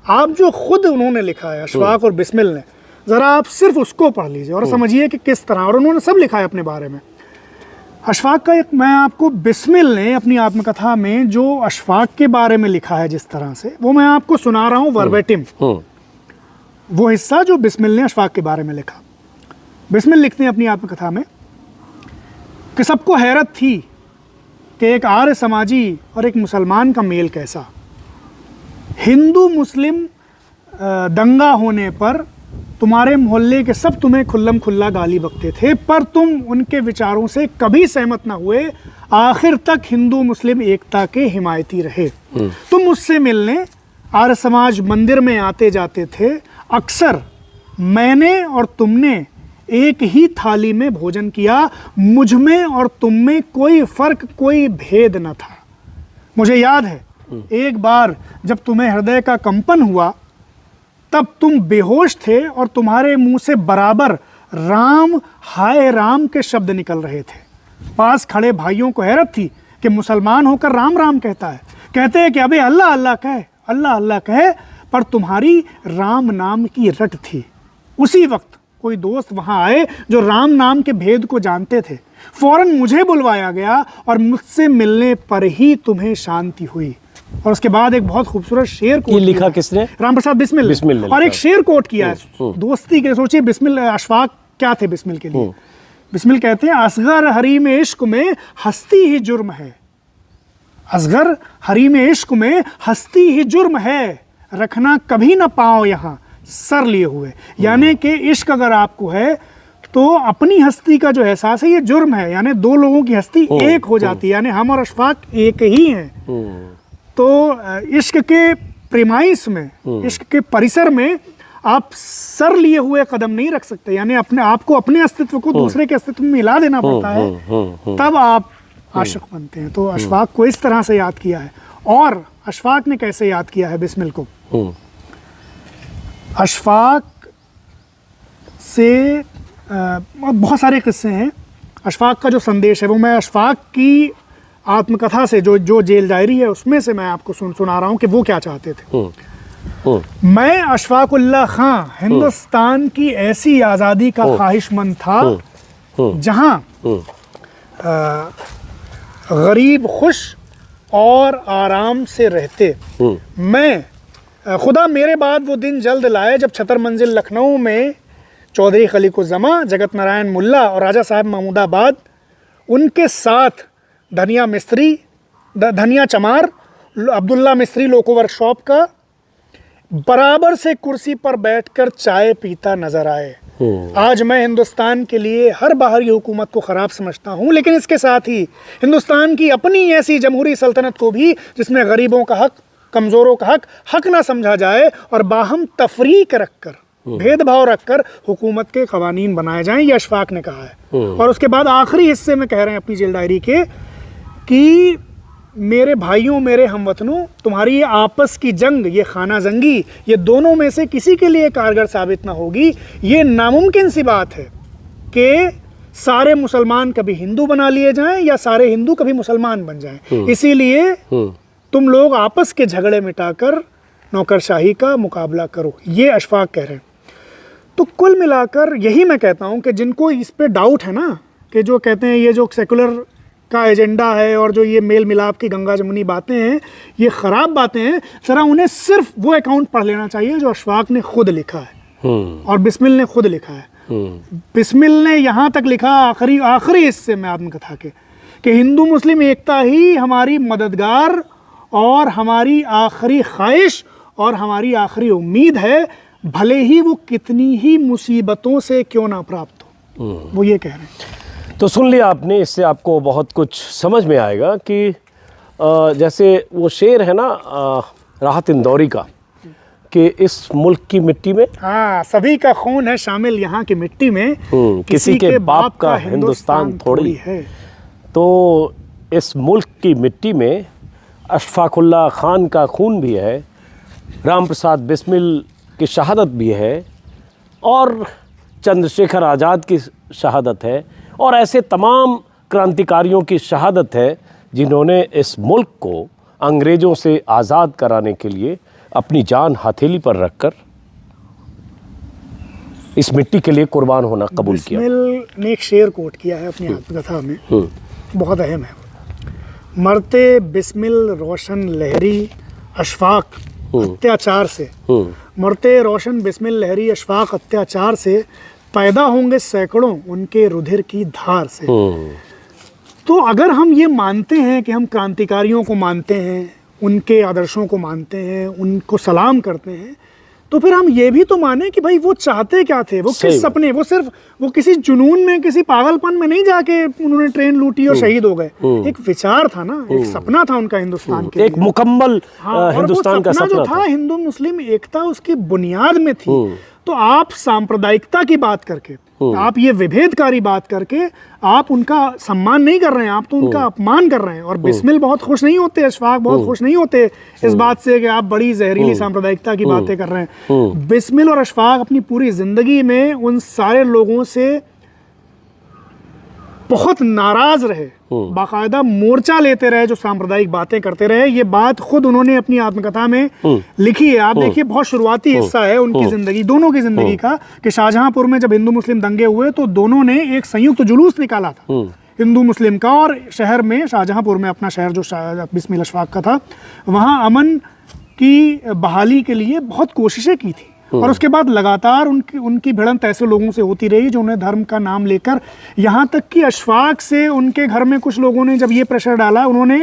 [SPEAKER 1] आप जो खुद उन्होंने लिखा है अशफाक और बिस्मिल ने, ज़रा आप सिर्फ उसको पढ़ लीजिए और समझिए कि किस तरह, और उन्होंने सब लिखा है अपने बारे में। अशफाक का एक, मैं आपको बिस्मिल ने अपनी आत्मकथा में जो अशफाक के बारे में लिखा है जिस तरह से, वो मैं आपको सुना रहा हूँ वर्बेटिम, वो हिस्सा जो बिस्मिल ने अशफाक के बारे में लिखा। बिस्मिल लिखते हैं अपनी आत्मकथा में कि सबको हैरत थी कि एक आर्य समाजी और एक मुसलमान का मेल कैसा। हिंदू मुस्लिम दंगा होने पर तुम्हारे मोहल्ले के सब तुम्हें खुल्लम खुल्ला गाली बकते थे, पर तुम उनके विचारों से कभी सहमत ना हुए, आखिर तक हिंदू मुस्लिम एकता के हिमायती रहे। तुम मुझसे मिलने आर्य समाज मंदिर में आते जाते थे, अक्सर मैंने और तुमने एक ही थाली में भोजन किया, मुझ में और तुम में कोई फर्क, कोई भेद न था। मुझे याद है एक बार जब तुम्हें हृदय का कंपन हुआ, तब तुम बेहोश थे और तुम्हारे मुंह से बराबर राम, हाय राम के शब्द निकल रहे थे। पास खड़े भाइयों को हैरत थी कि मुसलमान होकर राम राम कहता है, कहते हैं कि अबे अल्लाह अल्लाह कहे, अल्लाह अल्लाह कहे, पर तुम्हारी राम नाम की रट थी। उसी वक्त कोई दोस्त वहां आए जो राम नाम के भेद को जानते थे, फौरन मुझे बुलवाया गया और मुझसे मिलने पर ही तुम्हें शांति हुई। और उसके बाद एक बहुत खूबसूरत शेर कोट
[SPEAKER 2] लिखा किसने?
[SPEAKER 1] राम प्रसाद बिस्मिल। और एक शेर कोट किया है दोस्ती के। सोचिए बिस्मिल, अशफाक क्या थे बिस्मिल के लिए। बिस्मिल कहते हैं, असगर हरीम इश्क में हस्ती ही जुर्म है, असगर हरीम इश्क में हस्ती ही जुर्म है, रखना कभी ना पाओ यहाँ सर लिए हुए। यानी कि इश्क अगर आपको है तो अपनी हस्ती का जो एहसास है ये जुर्म है, यानी दो लोगों की हस्ती एक हो जाती है, यानी हम और अशफाक एक ही हैं। तो इश्क के प्रेमाइस में, इश्क के परिसर में आप सर लिए हुए कदम नहीं रख सकते, यानी अपने आप को, अपने अस्तित्व को दूसरे के अस्तित्व में मिला देना पड़ता है, तब आप आशिक बनते हैं। तो अशफाक को इस तरह से याद किया है। और अशफाक ने कैसे याद किया है बिस्मिल को? अशफाक से बहुत सारे किस्से हैं। अशफाक का जो संदेश है वो मैं अशफाक की आत्मकथा से, जो जेल डायरी है उसमें से मैं आपको सुना रहा हूँ कि वो क्या चाहते थे। मैं अशफाकुल्लाह खां हिंदुस्तान की ऐसी आज़ादी का ख्वाहिशमंद था जहां गरीब खुश और आराम से रहते। मैं खुदा मेरे बाद वो दिन जल्द लाए जब छतर मंजिल लखनऊ में चौधरी खलीकुज़्ज़मा, जगत नारायण मुल्ला और राजा साहब महमूदाबाद, उनके साथ धनिया चमार, अब्दुल्ला मिस्त्री लोको वर्कशॉप का बराबर से कुर्सी पर बैठकर चाय पीता नजर आए। आज मैं हिंदुस्तान के लिए हर बाहरी हुकूमत को ख़राब समझता हूँ, लेकिन इसके साथ ही हिंदुस्तान की अपनी ऐसी जमहूरी सल्तनत को भी जिसमें गरीबों का हक, कमज़ोरों का हक ना समझा जाए और बाहम तफरीक रखकर, भेदभाव रखकर हुकूमत के क़वानीन बनाए जाएं, ये अशफाक ने कहा है। और उसके बाद आखिरी हिस्से में कह रहे हैं अपनी जेल डायरी के कि मेरे भाइयों, मेरे हमवतनों, तुम्हारी ये आपस की जंग, ये खाना जंगी, ये दोनों में से किसी के लिए कारगर साबित ना होगी। ये नामुमकिन सी बात है कि सारे मुसलमान कभी हिंदू बना लिए जाएं या सारे हिंदू कभी मुसलमान बन जाएं। इसीलिए तुम लोग आपस के झगड़े मिटाकर नौकरशाही का मुकाबला करो, ये अशफाक कह रहे हैं। तो कुल मिलाकर यही मैं कहता हूँ कि जिनको इस पे डाउट है ना, कि जो कहते हैं ये जो सेकुलर का एजेंडा है और जो ये मेल मिलाप की गंगा जमुनी बातें हैं, ये ख़राब बातें हैं, ज़रा उन्हें सिर्फ वो अकाउंट पढ़ लेना चाहिए जो अशफाक ने खुद लिखा है और बिस्मिल ने खुद लिखा है। बिस्मिल ने यहाँ तक लिखा आखिरी हिस्से में आत्मकथा के कि हिंदू मुस्लिम एकता ही हमारी मददगार और हमारी आखिरी ख्वाहिश और हमारी आखिरी उम्मीद है, भले ही वो कितनी ही मुसीबतों से क्यों ना प्राप्त हो। वो ये कह रहे हैं।
[SPEAKER 2] तो सुन लिया आपने, इससे आपको बहुत कुछ समझ में आएगा कि जैसे वो शेर है ना राहत इंदौरी का कि इस मुल्क की मिट्टी में,
[SPEAKER 1] हाँ, सभी का खून है शामिल यहाँ की मिट्टी में,
[SPEAKER 2] किसी के बाप का हिंदुस्तान थोड़ी
[SPEAKER 1] है।
[SPEAKER 2] तो इस मुल्क की मिट्टी में अशफाकुल्लाह खान का खून भी है, राम प्रसाद बिस्मिल की शहादत भी है और चंद्रशेखर आज़ाद की शहादत है और ऐसे तमाम क्रांतिकारियों की शहादत है जिन्होंने इस मुल्क को अंग्रेज़ों से आज़ाद कराने के लिए अपनी जान हथेली पर रखकर इस मिट्टी के लिए कुर्बान होना कबूल किया।
[SPEAKER 1] बिस्मिल ने एक शेर कोट किया है अपनी आत्मकथा में, बहुत अहम है। मरते बिस्मिल रोशन लहरी अशफाक अत्याचार से, मरते रोशन बिस्मिल लहरी अशफाक अत्याचार से, पैदा होंगे सैकड़ों उनके रुधिर की धार से। तो अगर हम ये मानते हैं कि हम क्रांतिकारियों को मानते हैं, उनके आदर्शों को मानते हैं, उनको सलाम करते हैं, तो फिर हम ये भी तो माने कि भाई वो चाहते क्या थे, वो किस सपने, वो सिर्फ वो किसी जुनून में, किसी पागलपन में नहीं जाके उन्होंने ट्रेन लूटी और शहीद हो गए। एक विचार था ना, एक सपना था उनका हिंदुस्तान के
[SPEAKER 2] एक मुकम्मल हिंदुस्तान का सपना
[SPEAKER 1] जो था हिंदू मुस्लिम एकता उसकी बुनियाद में थी। तो आप सांप्रदायिकता की बात करके, आप ये विभेदकारी बात करके आप उनका सम्मान नहीं कर रहे हैं, आप तो उनका अपमान कर रहे हैं। और बिस्मिल बहुत खुश नहीं होते, अशफाक बहुत खुश नहीं होते इस बात से कि आप बड़ी जहरीली सांप्रदायिकता की बातें कर रहे हैं। बिस्मिल और अशफाक अपनी पूरी जिंदगी में उन सारे लोगों से बहुत नाराज रहे, बाकायदा मोर्चा लेते रहे, जो सांप्रदायिक बातें करते रहे। ये बात खुद उन्होंने अपनी आत्मकथा में लिखी है। आप देखिए, बहुत शुरुआती हिस्सा है उनकी जिंदगी, दोनों की जिंदगी का, कि शाहजहांपुर में जब हिंदू मुस्लिम दंगे हुए तो दोनों ने एक संयुक्त जुलूस निकाला था हिंदू मुस्लिम का, और शहर में, शाहजहांपुर में, अपना शहर जो बिस्मिल अशफाक का था, वहाँ अमन की बहाली के लिए बहुत कोशिशें की थी। और उसके बाद लगातार उनकी भिड़ंत ऐसे लोगों से होती रही जो उन्हें धर्म का नाम लेकर, यहाँ तक कि अशफाक से उनके घर में कुछ लोगों ने जब ये प्रेशर डाला, उन्होंने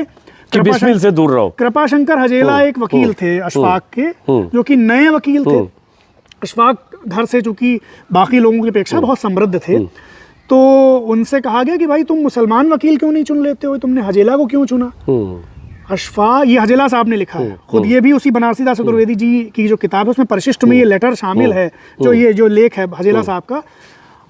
[SPEAKER 2] बिस्मिल से दूर रहो।
[SPEAKER 1] कृपाशंकर हजेला एक वकील थे अशफाक के, जो कि नए वकील थे। अशफाक घर से चूंकि बाकी लोगों की अपेक्षा बहुत समृद्ध थे, तो उनसे कहा गया कि भाई तुम मुसलमान वकील क्यों नहीं चुन लेते हो, तुमने हजेला को क्यों चुना। अशफाक, ये हजेला साहब ने लिखा है खुद, ये भी उसी बनारसी दास चतुर्वेदी जी की जो किताब है उसमें परिशिष्ट में ये लेटर शामिल है, जो लेख है हजेला साहब का।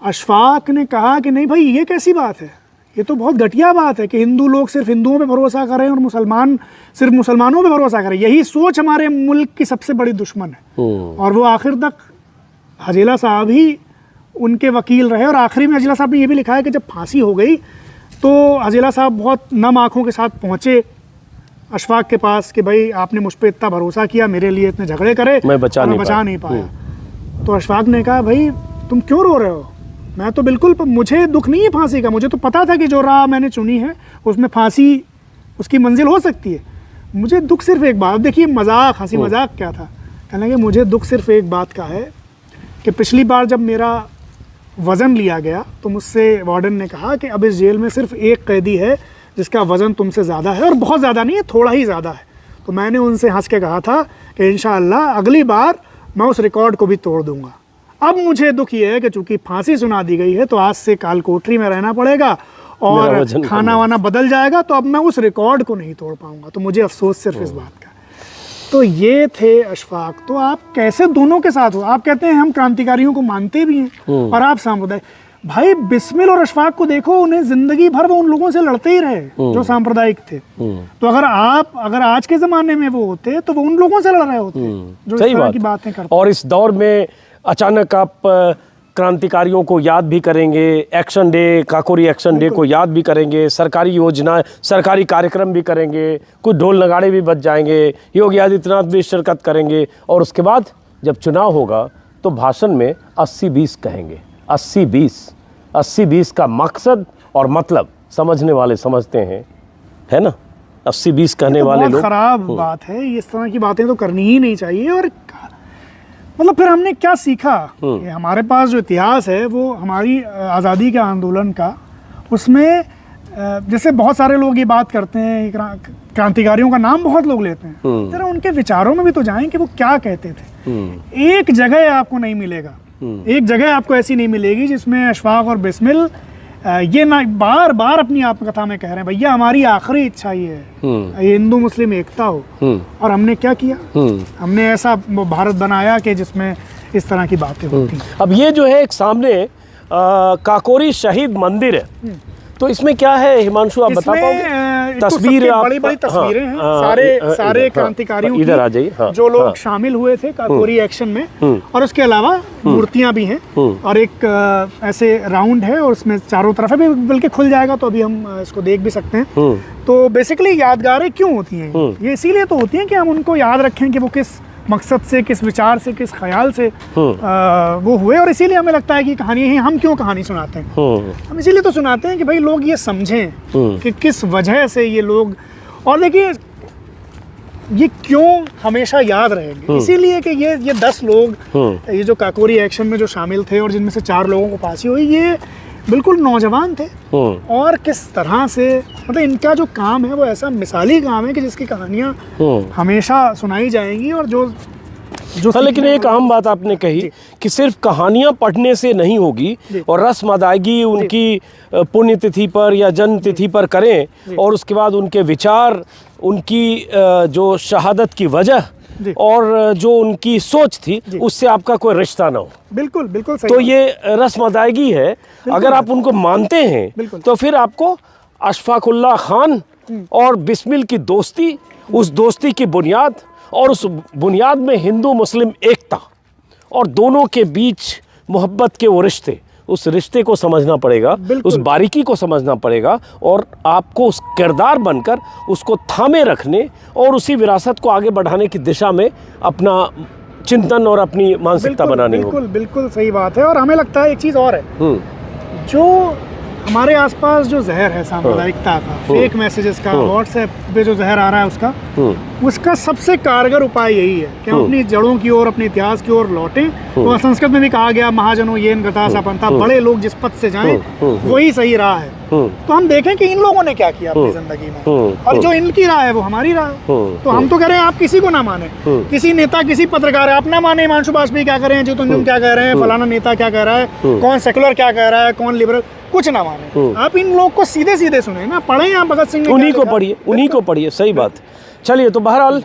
[SPEAKER 1] अशफाक ने कहा कि नहीं भाई, ये कैसी बात है, ये तो बहुत घटिया बात है कि हिंदू लोग सिर्फ हिंदुओं पे भरोसा करें और मुसलमान सिर्फ मुसलमानों पे भरोसा करें। यही सोच हमारे मुल्क की सबसे बड़ी दुश्मन है। और वो आखिर तक हजेला साहब ही उनके वकील रहे। और आखिरी में हजेला साहब ने ये भी लिखा है कि जब फांसी हो गई तो हजेला साहब बहुत नम आँखों के साथ पहुँचे अशफाक के पास कि भाई आपने मुझ पर इतना भरोसा किया, मेरे लिए इतने झगड़े करे,
[SPEAKER 2] मैं बचा
[SPEAKER 1] नहीं पाया। तो अशफाक ने कहा भाई तुम क्यों रो रहे हो, मैं तो बिल्कुल, मुझे दुख नहीं है फांसी का, मुझे तो पता था कि जो राह मैंने चुनी है उसमें फांसी उसकी मंजिल हो सकती है। मुझे दुख सिर्फ एक बात, देखिए मजाक, हंसी मजाक क्या था, कहने लगे मुझे दुख सिर्फ एक बात का है कि पिछली बार जब मेरा वज़न लिया गया तो मुझसे वार्डन ने कहा कि अब इस जेल में सिर्फ एक कैदी है जिसका वज़न तुमसे ज़्यादा है, और बहुत ज़्यादा नहीं है, थोड़ा ही ज़्यादा है। तो मैंने उनसे हंस के कहा था कि इंशाअल्लाह अगली बार मैं उस रिकॉर्ड को भी तोड़ दूंगा। अब मुझे दुख ये है कि चूंकि फांसी सुना दी गई है तो आज से काल कोठरी में रहना पड़ेगा और खाना वाना बदल जाएगा, तो अब मैं उस रिकॉर्ड को नहीं तोड़ पाऊंगा। तो मुझे अफसोस सिर्फ इस बात का। तो ये थे अशफाक। तो आप कैसे दोनों के साथ हो? आप कहते हैं हम क्रांतिकारियों को मानते भी हैं और आप सांप्रदायिक। भाई बिस्मिल और अशफाक को देखो, उन्हें जिंदगी भर वो उन लोगों से लड़ते ही रहे जो सांप्रदायिक थे। तो अगर आज के जमाने में वो होते तो वो उन लोगों से लड़ रहे होते जो इस तरह की बातें करते।
[SPEAKER 2] और इस दौर में अचानक आप क्रांतिकारियों को याद भी करेंगे, action day, Kakori action day को याद भी करेंगे, सरकारी योजनाएं, सरकारी कार्यक्रम भी करेंगे, कुछ ढोल नगाड़े भी बज जाएंगे, योगी आदित्यनाथ भी शिरकत करेंगे, और उसके बाद जब चुनाव होगा तो भाषण में 80-20 कहेंगे। 80-20 का मकसद और मतलब समझने वाले समझते हैं, है ना। 80-20 कहने वाले लोग,
[SPEAKER 1] खराब बात है, इस तरह की बातें तो करनी ही नहीं चाहिए। और मतलब फिर हमने क्या सीखा? ये हमारे पास जो इतिहास है वो हमारी आज़ादी के आंदोलन का, उसमें जैसे बहुत सारे लोग ये बात करते हैं, क्रांतिकारियों का नाम बहुत लोग लेते हैं, जरा उनके विचारों में भी तो जाएं कि वो क्या कहते थे। एक जगह आपको नहीं मिलेगा, एक जगह आपको ऐसी नहीं मिलेगी जिसमें अशफाक और बिस्मिल ये ना बार बार अपनी आत्मकथा में कह रहे हैं भैया हमारी आखिरी इच्छा ये है ये हिंदू मुस्लिम एकता हो। और हमने क्या किया? हमने ऐसा भारत बनाया कि जिसमें इस तरह की बातें होती।
[SPEAKER 2] अब ये जो है एक सामने काकोरी शहीद मंदिर है, तो इसमें क्या है हिमांशु, आप बता पाओगे?
[SPEAKER 1] तस्वीर, बड़ी बड़ी तस्वीरें हैं सारे क्रांतिकारियों की,
[SPEAKER 2] इधर आ जाइए,
[SPEAKER 1] जो लोग शामिल हुए थे काकोरी एक्शन में। और उसके अलावा मूर्तियां भी हैं और एक ऐसे राउंड है और उसमें चारों तरफ है, बल्कि खुल जाएगा तो अभी हम इसको देख भी सकते हैं। तो बेसिकली यादगारें क्यों होती हैं? ये इसीलिए तो होती हैं कि हम उनको याद रखें कि वो किस मकसद से, किस विचार से, किस ख्याल से वो हुए। और इसीलिए हमें लगता है कि कहानी है, हम क्यों कहानी सुनाते हैं? हम इसीलिए तो सुनाते हैं कि भाई लोग ये समझें कि किस वजह से ये लोग, और देखिए ये क्यों हमेशा याद रहेंगे। इसीलिए कि ये 10 लोग ये जो काकोरी एक्शन में जो शामिल थे और जिनमें से 4 लोगों को फांसी हुई, ये बिल्कुल नौजवान थे और किस तरह से, मतलब इनका जो काम है वो ऐसा मिसाली काम है कि जिसकी कहानियां हमेशा सुनाई जाएंगी। और जो
[SPEAKER 2] लेकिन एक अहम बात आपने कही कि सिर्फ कहानियां पढ़ने से नहीं होगी, और रस्म अदायगी उनकी पुण्यतिथि पर या जन्म तिथि पर करें, और उसके बाद उनके विचार, उनकी जो शहादत की वजह और जो उनकी सोच थी उससे आपका कोई रिश्ता ना हो।
[SPEAKER 1] बिल्कुल बिल्कुल सही।
[SPEAKER 2] तो ये रस्म अदायगी है, अगर आप उनको मानते हैं तो फिर आपको अशफाकुल्लाह खान और बिस्मिल की दोस्ती, उस दोस्ती की बुनियाद, और उस बुनियाद में हिंदू मुस्लिम एकता और दोनों के बीच मोहब्बत के वो रिश्ते, उस रिश्ते को समझना पड़ेगा, उस बारीकी को समझना पड़ेगा, और आपको उस किरदार बनकर उसको थामे रखने और उसी विरासत को आगे बढ़ाने की दिशा में अपना चिंतन और अपनी मानसिकता बनानी होगी।
[SPEAKER 1] बिल्कुल सही बात है। और हमें लगता है एक चीज़ और है, जो हमारे आसपास जो जहर है सांप्रदायिकता का, फेक मैसेजेस का, व्हाट्सएप पे जो जहर आ रहा है उसका सबसे कारगर उपाय यही है कि हम अपनी जड़ों की ओर, अपने इतिहास की ओर लौटें। तो संस्कृत में भी कहा गया महाजनों येन गता सपंथा, बड़े लोग जिस पथ से जाएं वही सही राह है। तो हम देखें कि इन लोगों ने क्या किया अपनी जिंदगी में, और जो इनकी राह है वो हमारी राह है। तो हम तो कह रहे हैं आप किसी को ना माने, किसी नेता, किसी पत्रकार आप ना माने, हिमांशु बाजपेयी क्या कर रहे हैं, जो तुम क्या कह रहे हैं, फलाना नेता क्या कह रहा है, कौन सेकुलर क्या कह रहा है, कौन लिबरल, कुछ ना माने। आप इन लोग को सीधे सीधे सुने ना, पढ़ें आप भगत सिंह,
[SPEAKER 2] उन्हीं को पढ़िए। सही बात। चलिए, तो बहरहाल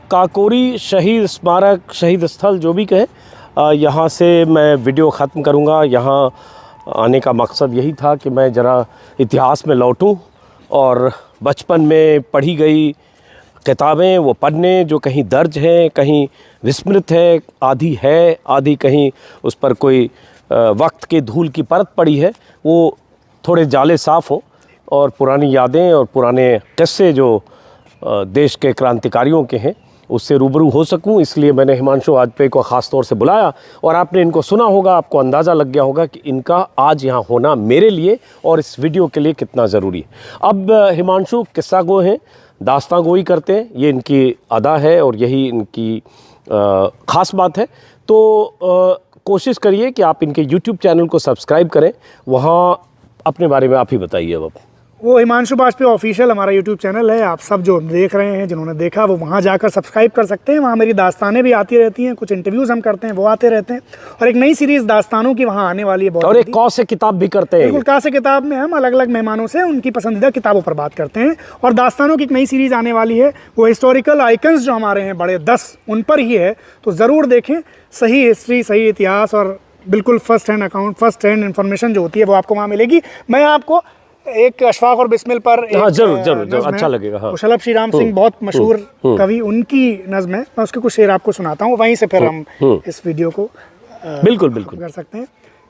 [SPEAKER 2] काकोरी शहीद स्मारक, शहीद स्थल जो भी कहे, यहाँ से मैं वीडियो ख़त्म करूँगा। यहाँ आने का मकसद यही था कि मैं ज़रा इतिहास में लौटूं और बचपन में पढ़ी गई किताबें वो पढ़ने, जो कहीं दर्ज हैं, कहीं विस्मृत है, आधी कहीं उस पर कोई वक्त के धूल की परत पड़ी है, वो थोड़े जाले साफ़ हों और पुरानी यादें और पुराने किस्से जो देश के क्रांतिकारियों के हैं उससे रूबरू हो सकूं, इसलिए मैंने हिमांशु वाजपेयी को ख़ास तौर से बुलाया। और आपने इनको सुना होगा, आपको अंदाज़ा लग गया होगा कि इनका आज यहाँ होना मेरे लिए और इस वीडियो के लिए कितना ज़रूरी है। अब हिमांशु किस्सा गो हैं, दास्तां गोई करते हैं, ये इनकी अदा है और यही इनकी ख़ास बात है। तो कोशिश करिए कि आप इनके YouTube चैनल को सब्सक्राइब करें। वहाँ अपने बारे में आप ही बताइए। अब
[SPEAKER 1] वो हिमांशु वाजपेयी ऑफिशियल हमारा यूट्यूब चैनल है। आप सब जो देख रहे हैं, जिन्होंने देखा, वो वहाँ जाकर सब्सक्राइब कर सकते हैं। वहाँ मेरी दास्तानें भी आती रहती हैं, कुछ इंटरव्यूज़ हम करते हैं, वो आते रहते हैं। और एक नई सीरीज़ दास्तानों की वहाँ आने वाली है बहुत।
[SPEAKER 2] और एक कौ से किताब भी करते हैं।
[SPEAKER 1] बिल्कुल, कौ से किताब में हम अलग अलग मेहमानों से उनकी पसंदीदा किताबों पर बात करते हैं। और दास्तानों की एक नई सीरीज़ आने वाली है, वो हिस्टोरिकल आइकन्स जो हमारे हैं बड़े 10, उन पर ही है। तो ज़रूर देखें। सही हिस्ट्री, सही इतिहास और बिल्कुल first hand account, first hand information जो होती है वो आपको वहाँ मिलेगी। मैं आपको एक अशफाक और बिस्मिल पर
[SPEAKER 2] हाँ, जरूर अच्छा लगेगा। हाँ,
[SPEAKER 1] शलभ श्री राम सिंह बहुत मशहूर कवि, उनकी नज़्म है, मैं उसके कुछ शेर आपको सुनाता हूँ, वहीं से फिर हम इस वीडियो को
[SPEAKER 2] बिल्कुल
[SPEAKER 1] कर सकते हैं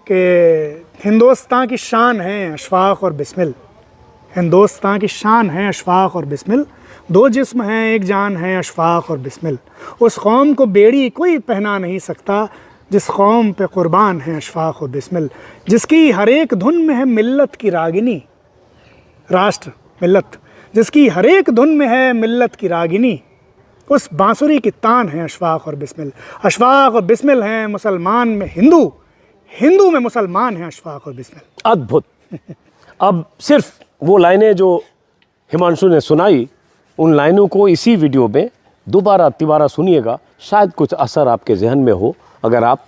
[SPEAKER 1] कि हिंदुस्तान की शान है अशफाक और बिस्मिल, हिंदुस्तान की शान है अशफाक और बिस्मिल, दो जिस्म हैं एक जान है अशफाक और बिस्मिल, उस कौम को बेड़ी कोई पहना नहीं सकता जिस कौम पे कुर्बान है अशफाक और बिस्मिल, जिसकी हर एक धुन में है मिल्लत की रागिनी, राष्ट्र मिल्लत, जिसकी हर एक धुन में है मिल्लत की रागिनी, उस बांसुरी की तान है अशफाक और बिस्मिल। अशफाक और बिस्मिल हैं मुसलमान में हिंदू, हिंदू में मुसलमान हैं अशफाक और बिस्मिल।
[SPEAKER 2] अद्भुत। अब सिर्फ वो लाइनें जो हिमांशु ने सुनाई, उन लाइनों को इसी वीडियो में दोबारा तिबारा सुनिएगा, शायद कुछ असर आपके जहन में हो, अगर आप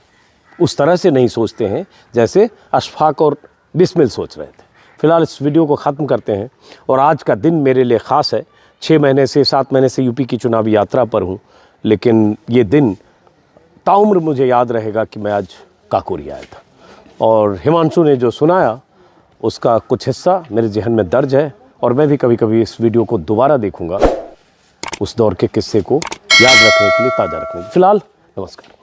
[SPEAKER 2] उस तरह से नहीं सोचते हैं जैसे अशफाक और बिस्मिल सोच रहे थे। फ़िलहाल इस वीडियो को ख़त्म करते हैं। और आज का दिन मेरे लिए ख़ास है। 6 महीने से 7 महीने से यूपी की चुनावी यात्रा पर हूँ, लेकिन ये दिन ताउम्र मुझे याद रहेगा कि मैं आज काकोरी आया था। और हिमांशु ने जो सुनाया उसका कुछ हिस्सा मेरे जहन में दर्ज है, और मैं भी कभी कभी इस वीडियो को दोबारा देखूँगा, उस दौर के किस्से को याद रखने के लिए, ताज़ा रखने के लिए। फ़िलहाल नमस्कार।